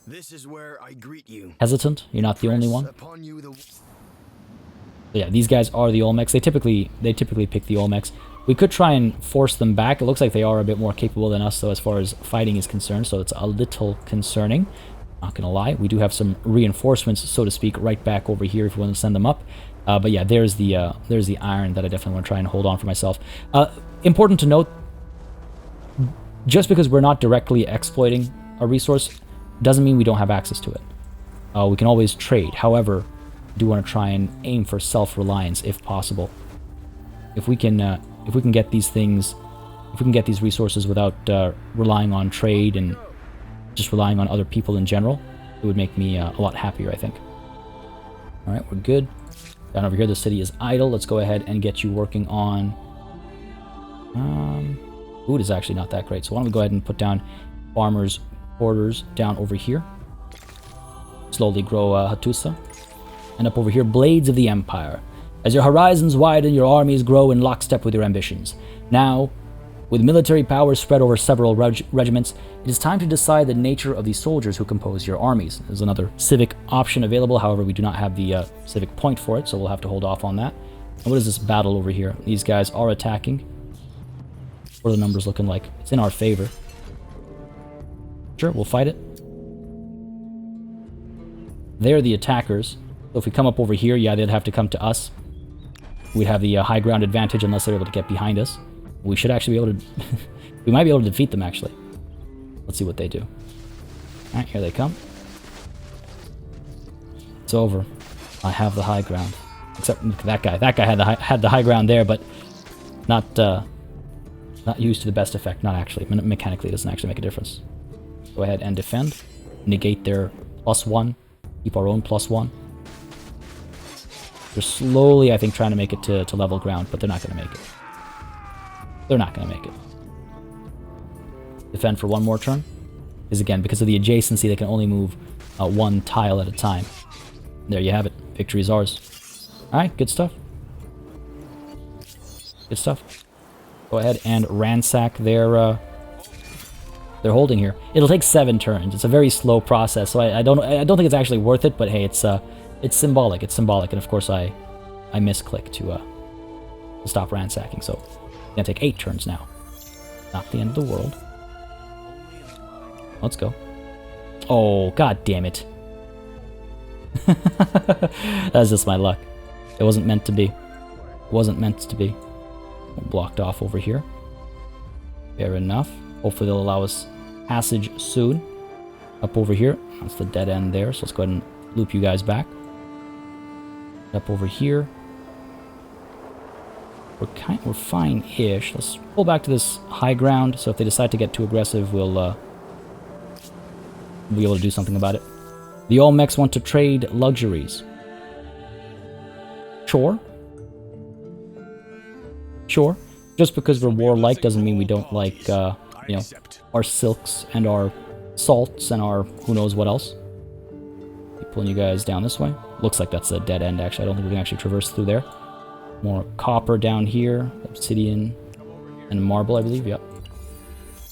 This is where I greet you. Hesitant. You're not the only one. So yeah, these guys are the Olmecs. They typically pick the Olmecs. We could try and force them back. It looks like they are a bit more capable than us, though, as far as fighting is concerned, so it's a little concerning. Not gonna lie. We do have some reinforcements, so to speak, right back over here if we want to send them up. But yeah, there's the iron that I definitely want to try and hold on for myself. Important to note, just because we're not directly exploiting a resource doesn't mean we don't have access to it. We can always trade. However, I do want to try and aim for self-reliance if possible. If we can get these things, if we can get these resources without relying on trade and just relying on other people in general, it would make me a lot happier, I think. All right, we're good. Down over here, the city is idle. Let's go ahead and get you working on... food is actually not that great, so why don't we go ahead and put down farmers' quarters down over here. Slowly grow Hattusa. And up over here, Blades of the Empire. As your horizons widen, your armies grow in lockstep with your ambitions. Now, with military power spread over several regiments, it is time to decide the nature of the soldiers who compose your armies. There's another civic option available, however, we do not have the civic point for it, so we'll have to hold off on that. And what is this battle over here? These guys are attacking. What are the numbers looking like? It's in our favor. Sure, we'll fight it. They're the attackers. So if we come up over here, yeah, they'd have to come to us. We'd have the high ground advantage unless they're able to get behind us. We should actually be able to... we might be able to defeat them, actually. Let's see what they do. Alright, here they come. It's over. I have the high ground. Except that guy. That guy had the high ground there, but not used to the best effect. Not actually. Mechanically, it doesn't actually make a difference. Go ahead and defend. Negate their +1. Keep our own +1. They're slowly, I think, trying to make it to level ground, but they're not going to make it. They're not going to make it. Defend for one more turn. Because again, because of the adjacency, they can only move one tile at a time. There you have it. Victory is ours. Alright, good stuff. Good stuff. Go ahead and ransack their holding here. It'll take 7 turns. It's a very slow process, so I don't think it's actually worth it, but hey, it's symbolic. It's symbolic, and of course I misclick to stop ransacking. So it's gonna take 8 turns now. Not the end of the world. Let's go. Oh, god damn it! That's just my luck. It wasn't meant to be. It wasn't meant to be. Blocked off over here. Fair enough. Hopefully they'll allow us passage soon. Up over here. That's the dead end there. So let's go ahead and loop you guys back. Up over here. we're fine-ish. Let's pull back to this high ground, so if they decide to get too aggressive, we'll be able to do something about it. The Olmecs want to trade luxuries. Sure. Sure. Just because we're warlike doesn't mean we don't like, you know, our silks and our salts and our who knows what else. Keep pulling you guys down this way. Looks like that's a dead end, actually. I don't think we can actually traverse through there. More copper down here. Obsidian and marble, I believe. Yep.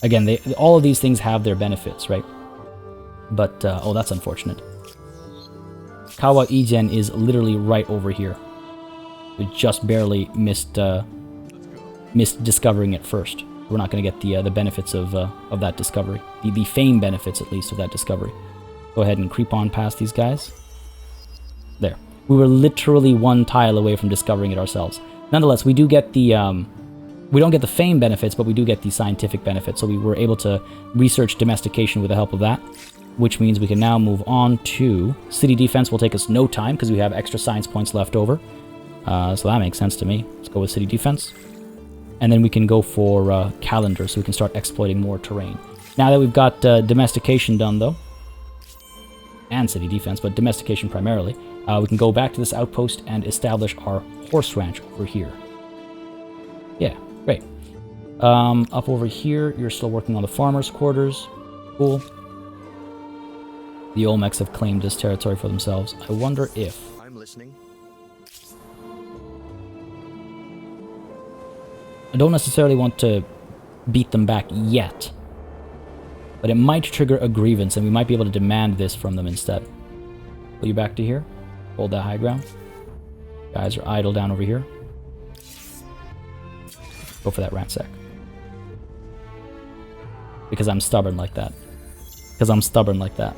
Again, all of these things have their benefits, right? But, oh, that's unfortunate. Kawa Ijen is literally right over here. We just barely missed discovering it first. We're not going to get the benefits of that discovery. The fame benefits, at least, of that discovery. Go ahead and creep on past these guys. There. We were literally one tile away from discovering it ourselves. Nonetheless, we do get the... we don't get the fame benefits, but we do get the scientific benefits. So we were able to research domestication with the help of that, which means we can now move on to... City defense will take us no time, because we have extra science points left over. So that makes sense to me. Let's go with city defense. And then we can go for calendar, so we can start exploiting more terrain. Now that we've got domestication done, though, and city defense, but domestication primarily, we can go back to this outpost and establish our horse ranch over here. Yeah, great. Up over here, you're still working on the farmers' quarters. Cool. The Olmecs have claimed this territory for themselves. I wonder if... I'm listening. I don't necessarily want to beat them back yet, but it might trigger a grievance, and we might be able to demand this from them instead. Pull you back to here. Hold that high ground. Guys are idle down over here. Go for that ransack. Because I'm stubborn like that. Because I'm stubborn like that.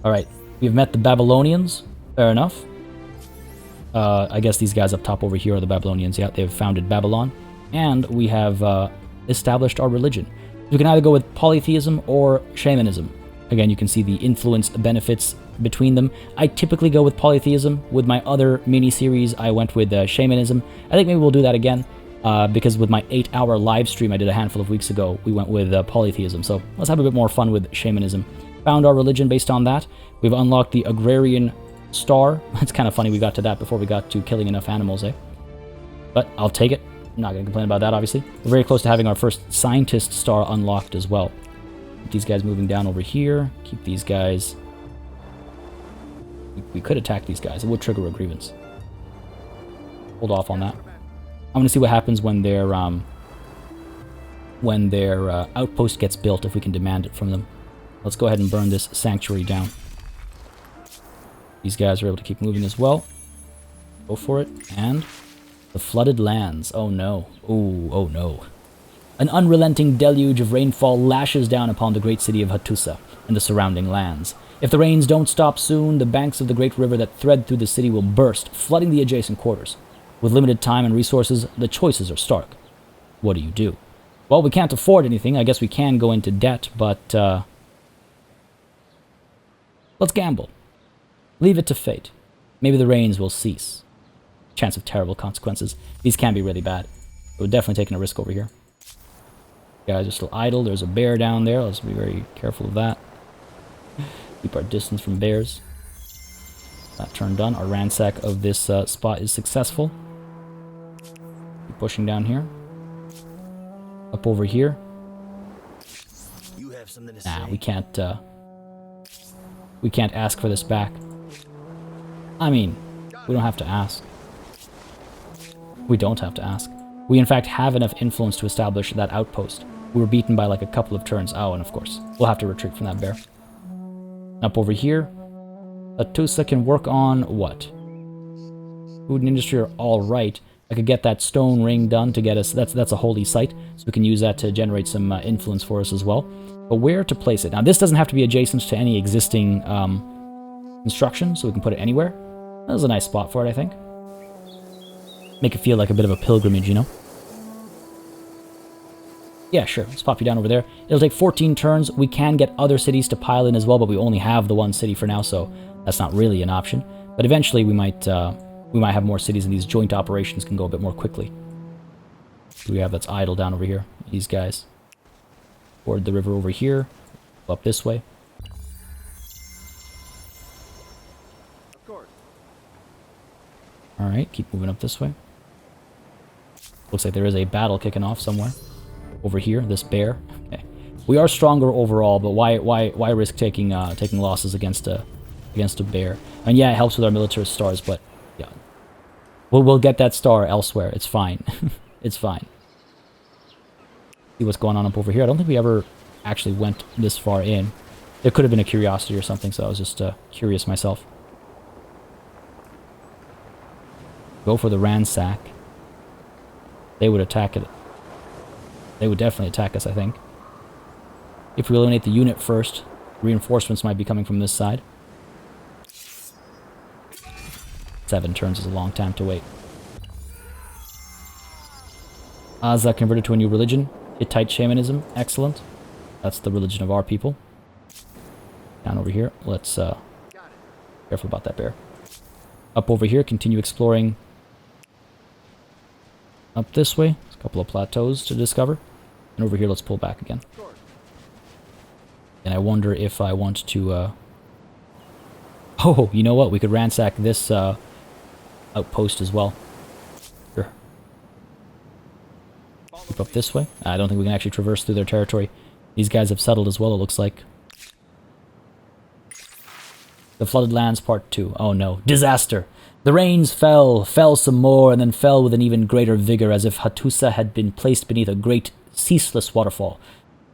Alright, we've met the Babylonians. Fair enough. I guess these guys up top over here are the Babylonians. Yeah, they've founded Babylon. And we have established our religion. We can either go with polytheism or shamanism. Again, you can see the influence benefits between them. I typically go with polytheism. With my other mini-series, I went with shamanism. I think maybe we'll do that again, because with my 8-hour live stream I did a handful of weeks ago, we went with polytheism. So let's have a bit more fun with shamanism. Found our religion based on that. We've unlocked the agrarian star. It's kind of funny we got to that before we got to killing enough animals, eh? But I'll take it. I'm not going to complain about that, obviously. We're very close to having our first scientist star unlocked as well. Keep these guys moving down over here. Keep these guys... We could attack these guys. It would trigger a grievance. Hold off on that. I'm going to see what happens when their outpost gets built, if we can demand it from them. Let's go ahead and burn this sanctuary down. These guys are able to keep moving as well. Go for it. And the flooded lands. Oh no. Ooh, oh no. An unrelenting deluge of rainfall lashes down upon the great city of Hattusa and the surrounding lands. If the rains don't stop soon, the banks of the great river that thread through the city will burst, flooding the adjacent quarters. With limited time and resources, the choices are stark. What do you do? Well, we can't afford anything. I guess we can go into debt, but let's gamble. Leave it to fate. Maybe the rains will cease. Chance of terrible consequences. These can be really bad. We're definitely taking a risk over here. Guys are still idle. There's a bear down there. Let's be very careful of that. Keep our distance from bears. That turn done. Our ransack of this spot is successful. Keep pushing down here. Up over here. You have something to say? Nah, we can't ask for this back. I mean, we don't have to ask. We don't have to ask. We in fact have enough influence to establish that outpost. We were beaten by like a couple of turns. Oh, and of course, we'll have to retreat from that bear. Up over here, Hattusa can work on what? Food and industry are all right. I could get that stone ring done to get us... That's a holy site, so we can use that to generate some influence for us as well. But where to place it? Now, this doesn't have to be adjacent to any existing construction, so we can put it anywhere. That was a nice spot for it, I think. Make it feel like a bit of a pilgrimage, you know? Yeah, sure. Let's pop you down over there. It'll take 14 turns. We can get other cities to pile in as well, but we only have the one city for now, so that's not really an option. But eventually we might we might have more cities and these joint operations can go a bit more quickly. Who do we have that's idle down over here? These guys. Board the river over here. Go up this way. Alright, keep moving up this way. Looks like there is a battle kicking off somewhere. Over here, this bear. Okay. We are stronger overall, but why risk taking losses against a bear? And yeah, it helps with our military stars, but yeah. We'll get that star elsewhere. It's fine. It's fine. See what's going on up over here. I don't think we ever actually went this far in. There could have been a curiosity or something, so I was just curious myself. Go for the ransack. They would attack it. They would definitely attack us, I think. If we eliminate the unit first, reinforcements might be coming from this side. 7 turns is a long time to wait. Aza converted to a new religion. Hittite shamanism. Excellent. That's the religion of our people. Down over here. Let's, careful about that bear. Up over here, continue exploring. Up this way. There's a couple of plateaus to discover. And over here, let's pull back again. And I wonder if I want to, Oh, you know what? We could ransack this, outpost as well. Sure. Keep up this way. I don't think we can actually traverse through their territory. These guys have settled as well, it looks like. The Flooded Lands Part 2. Oh no. Disaster! The rains fell some more, and then fell with an even greater vigor, as if Hattusa had been placed beneath a great, ceaseless waterfall.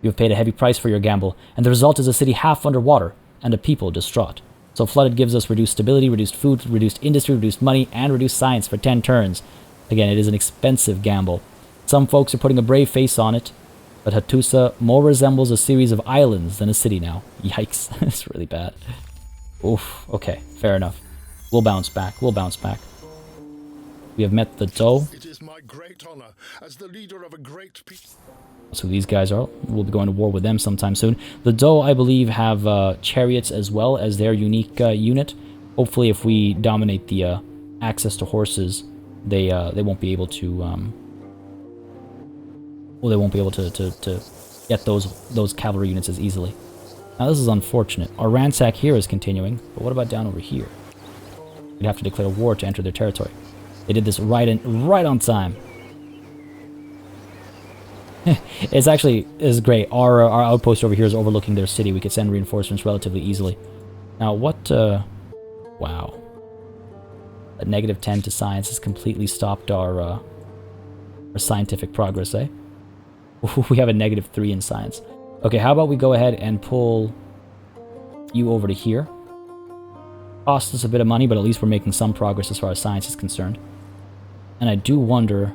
You have paid a heavy price for your gamble, and the result is a city half underwater, and a people distraught. So Flooded gives us reduced stability, reduced food, reduced industry, reduced money, and reduced science for 10 turns. Again, it is an expensive gamble. Some folks are putting a brave face on it, but Hattusa more resembles a series of islands than a city now. Yikes, that's really bad. Oof, okay, fair enough. We'll bounce back, we'll bounce back. We have met the Doe. It is my great honor as the leader of a great people. So these guys are. We'll be going to war with them sometime soon. The Doe, I believe, have chariots as well as their unique unit. Hopefully, if we dominate the access to horses, they won't be able to. Well, they won't be able to get those cavalry units as easily. Now this is unfortunate. Our ransack here is continuing, but what about down over here? We'd have to declare war to enter their territory. They did this right on time. It's great. Our outpost over here is overlooking their city. We could send reinforcements relatively easily. Now what? Wow. A -10 to science has completely stopped our scientific progress, eh? We have a -3 in science. Okay, how about we go ahead and pull you over to here. Costs us a bit of money, but at least we're making some progress as far as science is concerned. And I do wonder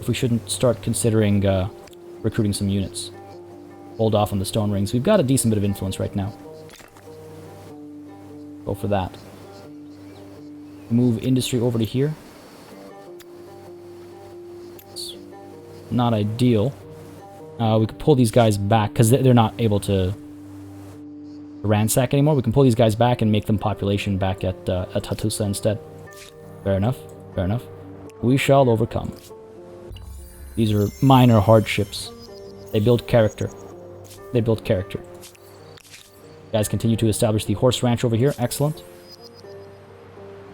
if we shouldn't start considering recruiting some units. Hold off on the stone rings. We've got a decent bit of influence right now. Go for that. Move industry over to here. It's not ideal. We could pull these guys back, because they're not able to ransack anymore. We can pull these guys back and make them population back at Hattusa instead. Fair enough. Fair enough. We shall overcome. These are minor hardships. They build character. They build character. Guys continue to establish the horse ranch over here. Excellent.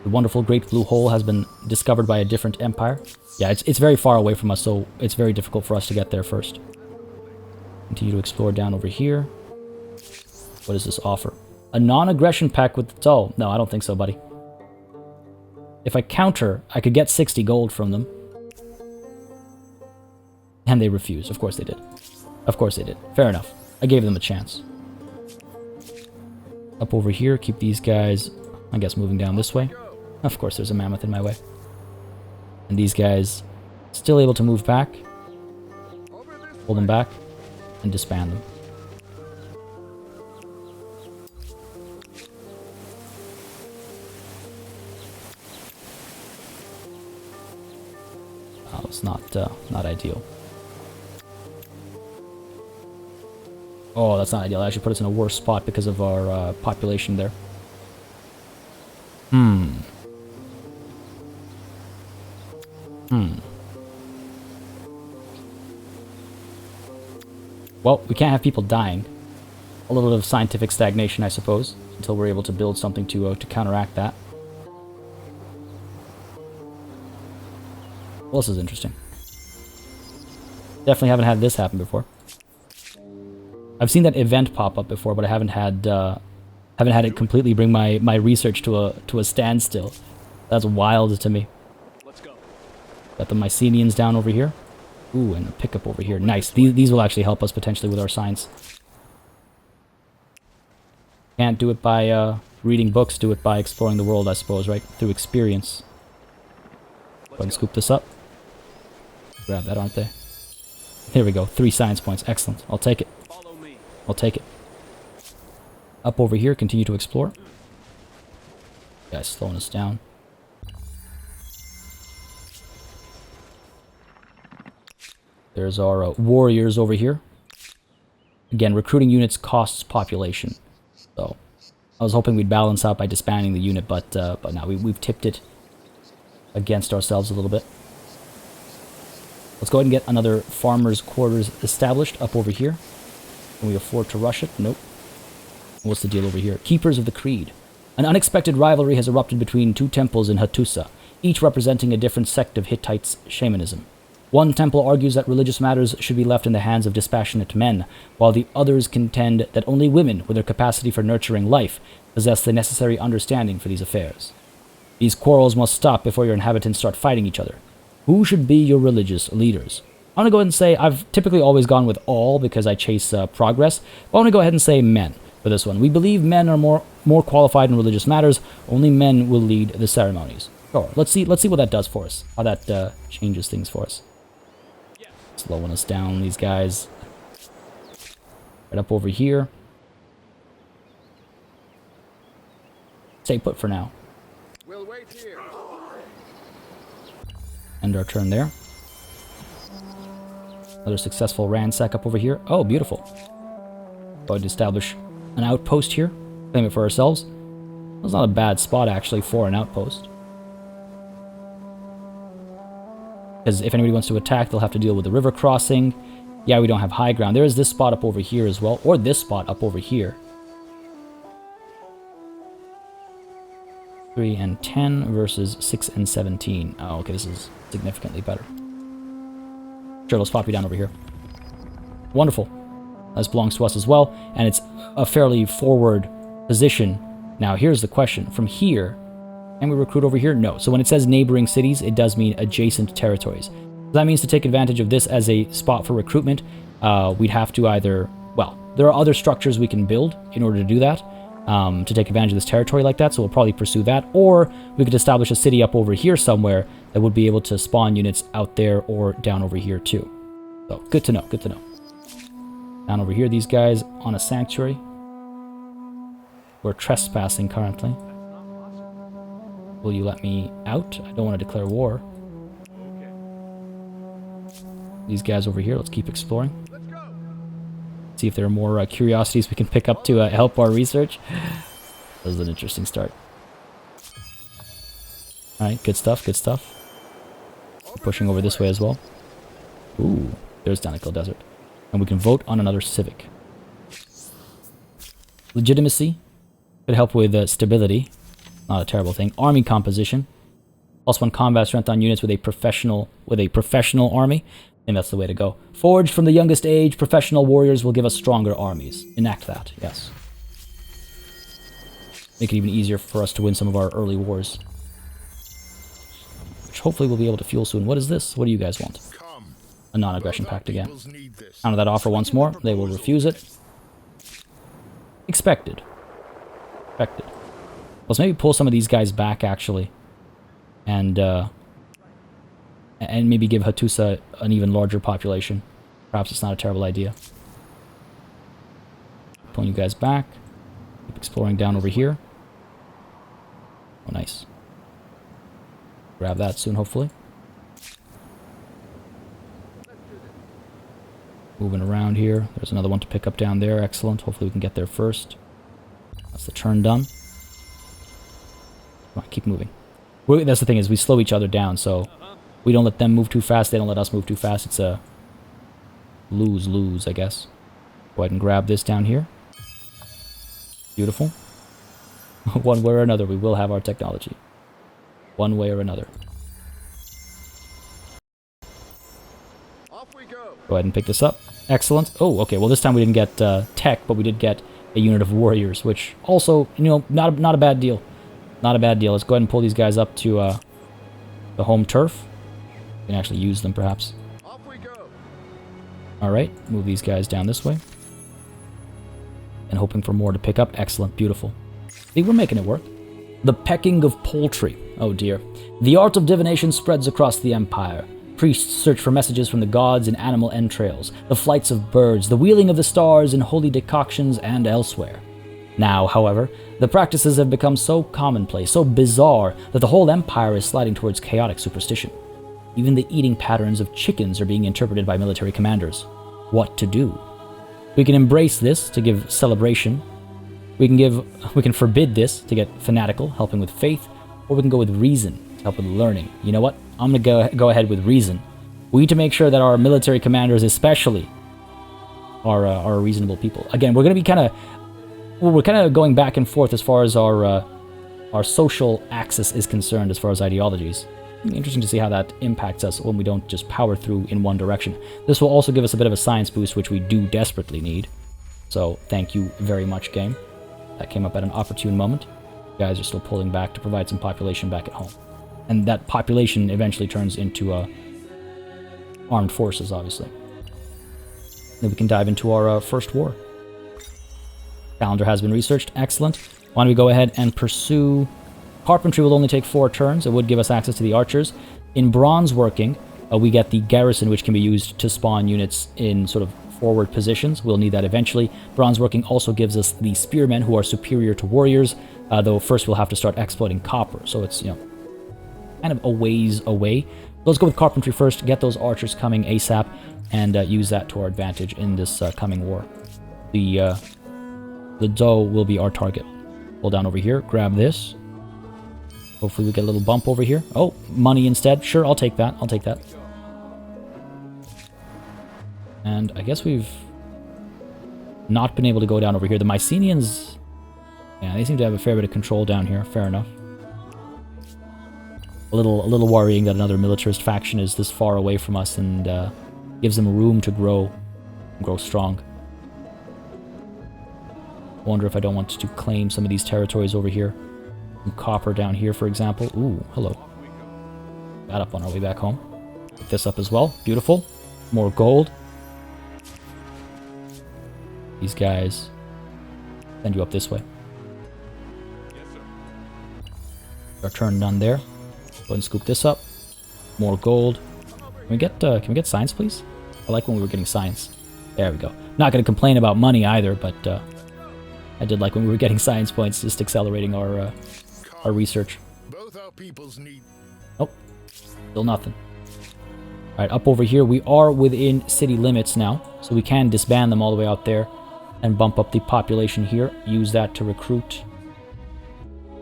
The wonderful Great Blue Hole has been discovered by a different empire. Yeah, it's very far away from us, so it's very difficult for us to get there first. Continue to explore down over here. What does this offer? A non-aggression pact with the Tull. No, I don't think so, buddy. If I counter, I could get 60 gold from them. And they refused. Of course they did. Of course they did. Fair enough. I gave them a chance. Up over here, keep these guys, I guess, moving down this way. Of course, there's a mammoth in my way. And these guys still able to move back. Hold them back. And disband them. Oh, it's not ideal. Oh, that's not ideal. It actually put us in a worse spot because of our population there. Well, we can't have people dying. A little bit of scientific stagnation, I suppose, until we're able to build something to counteract that. Well, this is interesting. Definitely haven't had this happen before. I've seen that event pop up before, but I haven't had it completely bring my research to a standstill. That's wild to me. Let's go. Got the Mycenians down over here. Ooh, and a pickup over here. Nice. These will actually help us potentially with our science. Can't do it by reading books. Do it by exploring the world, I suppose, right? Through experience. Go ahead and scoop this up. Grab that, aren't they? Here we go. 3 science points. Excellent. I'll take it. Follow me. I'll take it. Up over here. Continue to explore. Guys, slowing us down. There's our warriors over here. Again, recruiting units costs population. So, I was hoping we'd balance out by disbanding the unit, but now we've tipped it against ourselves a little bit. Let's go ahead and get another farmer's quarters established up over here. Can we afford to rush it? Nope. What's the deal over here? Keepers of the Creed. An unexpected rivalry has erupted between 2 temples in Hattusa, each representing a different sect of Hittite shamanism. One temple argues that religious matters should be left in the hands of dispassionate men, while the others contend that only women, with their capacity for nurturing life, possess the necessary understanding for these affairs. These quarrels must stop before your inhabitants start fighting each other. Who should be your religious leaders? I'm going to go ahead and say I've typically always gone with all because I chase progress, but I'm going to go ahead and say men for this one. We believe men are more qualified in religious matters. Only men will lead the ceremonies. Sure, let's see what that does for us, how that changes things for us. Slowing us down, these guys. Right up over here. Stay put for now. We'll wait here. End our turn there. Another successful ransack up over here. Oh, beautiful. Go ahead and establish an outpost here. Claim it for ourselves. That's not a bad spot, actually, for an outpost. Because if anybody wants to attack, they'll have to deal with the river crossing. Yeah, we don't have high ground. There is this spot up over here as well. Or this spot up over here. 3 and 10 versus 6 and 17. Oh, okay, this is significantly better. Sure, let's pop you down over here. Wonderful. This belongs to us as well. And it's a fairly forward position. Now, here's the question. From here... Can we recruit over here? No. So when it says neighboring cities, it does mean adjacent territories. That means to take advantage of this as a spot for recruitment, we'd have to either... Well, there are other structures we can build in order to do that, to take advantage of this territory like that, so we'll probably pursue that. Or we could establish a city up over here somewhere that would be able to spawn units out there or down over here too. So, good to know, good to know. Down over here, these guys on a sanctuary. We're trespassing currently. Will you let me out? I don't want to declare war. These guys over here, let's keep exploring. See if there are more curiosities we can pick up to help our research. That was an interesting start. Alright, good stuff, good stuff. We're pushing over this way as well. Ooh, there's Danikil Desert. And we can vote on another civic. Legitimacy could help with stability. Not a terrible thing. Army composition. +1 combat strength on units with a professional army. I think that's the way to go. Forged from the youngest age, professional warriors will give us stronger armies. Enact that, yes. Make it even easier for us to win some of our early wars. Which hopefully we'll be able to fuel soon. What is this? What do you guys want? A non-aggression pact again. Counter that offer once more. They will refuse it. Expected. Expected. Let's maybe pull some of these guys back, actually. And maybe give Hattusa an even larger population. Perhaps it's not a terrible idea. Pulling you guys back. Keep exploring down over here. Oh, nice. Grab that soon, hopefully. Moving around here. There's another one to pick up down there. Excellent. Hopefully we can get there first. That's the turn done. Come on, keep moving. That's the thing, is we slow each other down, so we don't let them move too fast, they don't let us move too fast. It's a lose-lose, I guess. Go ahead and grab this down here. Beautiful. One way or another, we will have our technology. One way or another. Off we go. Go ahead and pick this up. Excellent. Oh, okay, well this time we didn't get tech, but we did get a unit of warriors, which also, you know, not a bad deal. Not a bad deal. Let's go ahead and pull these guys up to the home turf. We can actually use them, perhaps. Off we go. Alright, move these guys down this way. And hoping for more to pick up. Excellent, beautiful. See, we're making it work. The pecking of poultry. Oh dear. The art of divination spreads across the empire. Priests search for messages from the gods in animal entrails, the flights of birds, the wheeling of the stars in holy decoctions, and elsewhere. Now, however, the practices have become so commonplace, so bizarre, that the whole empire is sliding towards chaotic superstition. Even the eating patterns of chickens are being interpreted by military commanders. What to do? We can embrace this to give celebration. We can forbid this to get fanatical, helping with faith, or we can go with reason to help with learning. You know what? I'm going to go ahead with reason. We need to make sure that our military commanders especially are reasonable people. Again, we're going to be we're kind of going back and forth as far as our social axis is concerned, as far as ideologies. It'll be interesting to see how that impacts us when we don't just power through in one direction. This will also give us a bit of a science boost, which we do desperately need. So thank you very much, game. That came up at an opportune moment. You guys are still pulling back to provide some population back at home. And that population eventually turns into armed forces, obviously. Then we can dive into our first war. Calendar has been researched. Excellent. Why don't we go ahead and pursue... Carpentry will only take 4 turns. It would give us access to the archers. In bronze working, we get the garrison, which can be used to spawn units in sort of forward positions. We'll need that eventually. Bronze working also gives us the spearmen, who are superior to warriors, though first we'll have to start exploiting copper. So it's, you know, kind of a ways away. Let's go with carpentry first, get those archers coming ASAP, and use that to our advantage in this coming war. The doe will be our target. Hold down over here, grab this. Hopefully we get a little bump over here. Oh, money instead. Sure, I'll take that. I'll take that. And I guess we've not been able to go down over here. The Mycenaeans, yeah, they seem to have a fair bit of control down here. Fair enough. A little worrying that another militarist faction is this far away from us and gives them room to grow strong. I wonder if I don't want to claim some of these territories over here. Some copper down here, for example. Ooh, hello. Got up on our way back home. Pick this up as well. Beautiful. More gold. These guys send you up this way. Our turn done there. Go ahead and scoop this up. More gold. Can we get science, please? I like when we were getting science. There we go. Not going to complain about money either, but I did like when we were getting science points, just accelerating our research. Both our peoples need. Nope. Still nothing. Alright, up over here, we are within city limits now, so we can disband them all the way out there and bump up the population here. Use that to recruit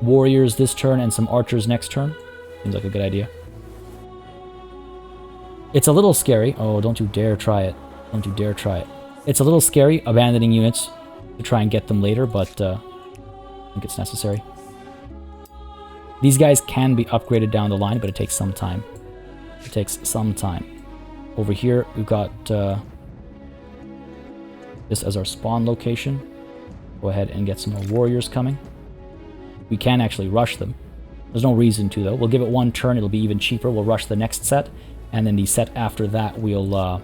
warriors this turn and some archers next turn. Seems like a good idea. It's a little scary. Oh, don't you dare try it. Don't you dare try it. It's a little scary abandoning units to try and get them later, but I think it's necessary. These guys can be upgraded down the line, but it takes some time. It takes some time. Over here, we've got this as our spawn location. Go ahead and get some more warriors coming. We can actually rush them. There's no reason to, though. We'll give it one turn. It'll be even cheaper. We'll rush the next set, and then the set after that, we'll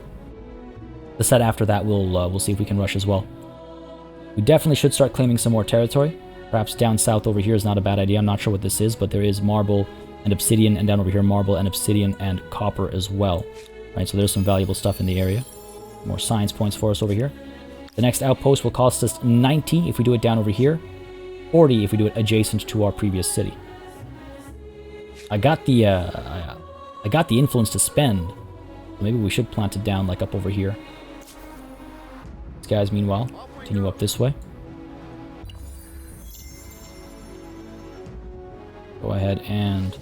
see if we can rush as well. We definitely should start claiming some more territory. Perhaps down south over here is not a bad idea. I'm not sure what this is, but there is marble and obsidian, and down over here marble and obsidian and copper as well. Right, so there's some valuable stuff in the area. More science points for us over here. The next outpost will cost us 90 if we do it down over here, 40 if we do it adjacent to our previous city. I got the influence to spend. Maybe we should plant it down like up over here. These guys, meanwhile, continue up this way. Go ahead and...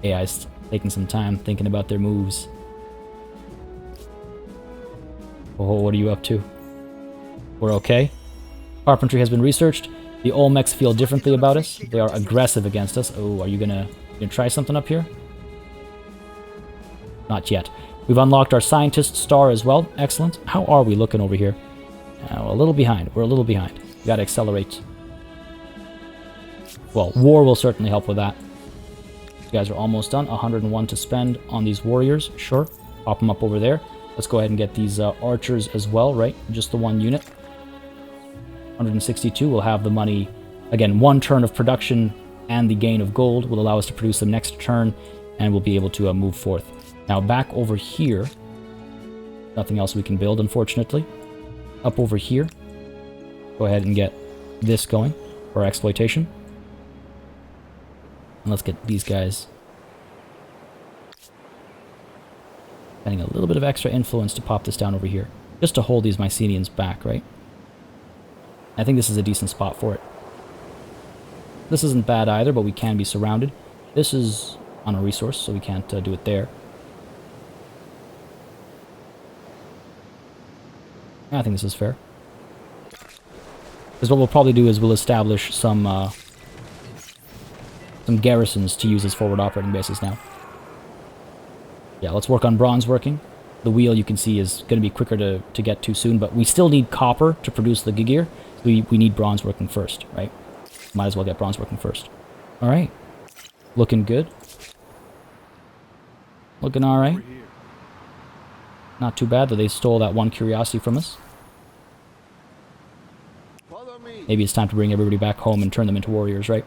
AI's taking some time thinking about their moves. Oh, what are you up to? We're okay. Carpentry has been researched. The Olmecs feel differently about us. They are aggressive against us. Oh, are you gonna try something up here? Not yet. We've unlocked our scientist star as well. Excellent. How are we looking over here? A little behind. We're a little behind. We gotta accelerate. Well, war will certainly help with that. You guys are almost done. 101 to spend on these warriors. Sure. Pop them up over there. Let's go ahead and get these archers as well, right? Just the one unit. 162 will have the money. Again, one turn of production and the gain of gold will allow us to produce them next turn, and we'll be able to move forth. Now, back over here, nothing else we can build, unfortunately. Up over here, go ahead and get this going for exploitation. And let's get these guys spending a little bit of extra influence to pop this down over here, just to hold these Mycenaeans back, right? I think this is a decent spot for it. This isn't bad either, but we can be surrounded. This is on a resource, so we can't do it there. I think this is fair. Because what we'll probably do is we'll establish some garrisons to use as forward operating bases now. Yeah, let's work on bronze working. The wheel, you can see, is going to be quicker to get to soon, but we still need copper to produce the gear. So we need bronze working first, right? Might as well get bronze working first. All right. Looking good. Looking all right. Not too bad, though they stole that one curiosity from us. Maybe it's time to bring everybody back home and turn them into warriors, right?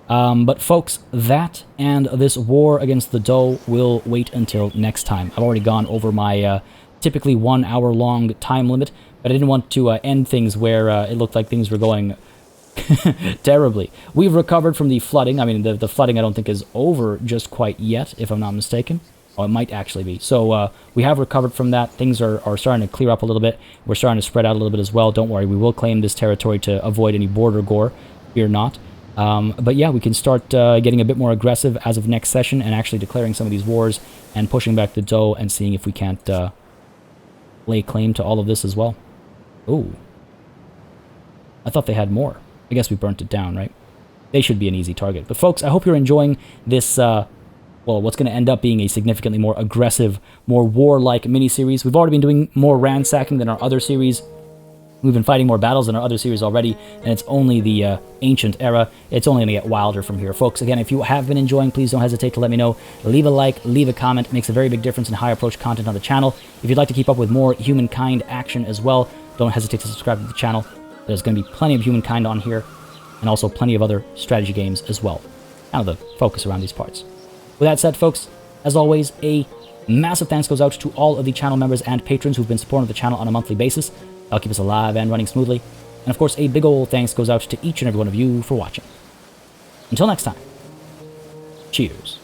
But folks, that and this war against the Doe will wait until next time. I've already gone over my typically 1 hour long time limit, but I didn't want to end things where it looked like things were going terribly. We've recovered from the flooding. I mean, the flooding I don't think is over just quite yet, if I'm not mistaken. Oh, it might actually be. So we have recovered from that. Things are starting to clear up a little bit. We're starting to spread out a little bit as well. Don't worry, we will claim this territory to avoid any border gore. Fear not. But yeah, we can start getting a bit more aggressive as of next session and actually declaring some of these wars and pushing back the Doe and seeing if we can't lay claim to all of this as well. Ooh. I thought they had more. I guess we burnt it down, right? They should be an easy target. But folks, I hope you're enjoying this, well, what's going to end up being a significantly more aggressive, more warlike mini-series. We've already been doing more ransacking than our other series. We've been fighting more battles in our other series already, and it's only the ancient era. It's only going to get wilder from here. Folks, again, if you have been enjoying, please don't hesitate to let me know. Leave a like, leave a comment. It makes a very big difference in how I approach content on the channel. If you'd like to keep up with more Humankind action as well, don't hesitate to subscribe to the channel. There's going to be plenty of Humankind on here, and also plenty of other strategy games as well. Kind of the focus around these parts. With that said, folks, as always, a massive thanks goes out to all of the channel members and patrons who've been supporting the channel on a monthly basis. That'll keep us alive and running smoothly. And of course, a big ol' thanks goes out to each and every one of you for watching. Until next time, cheers.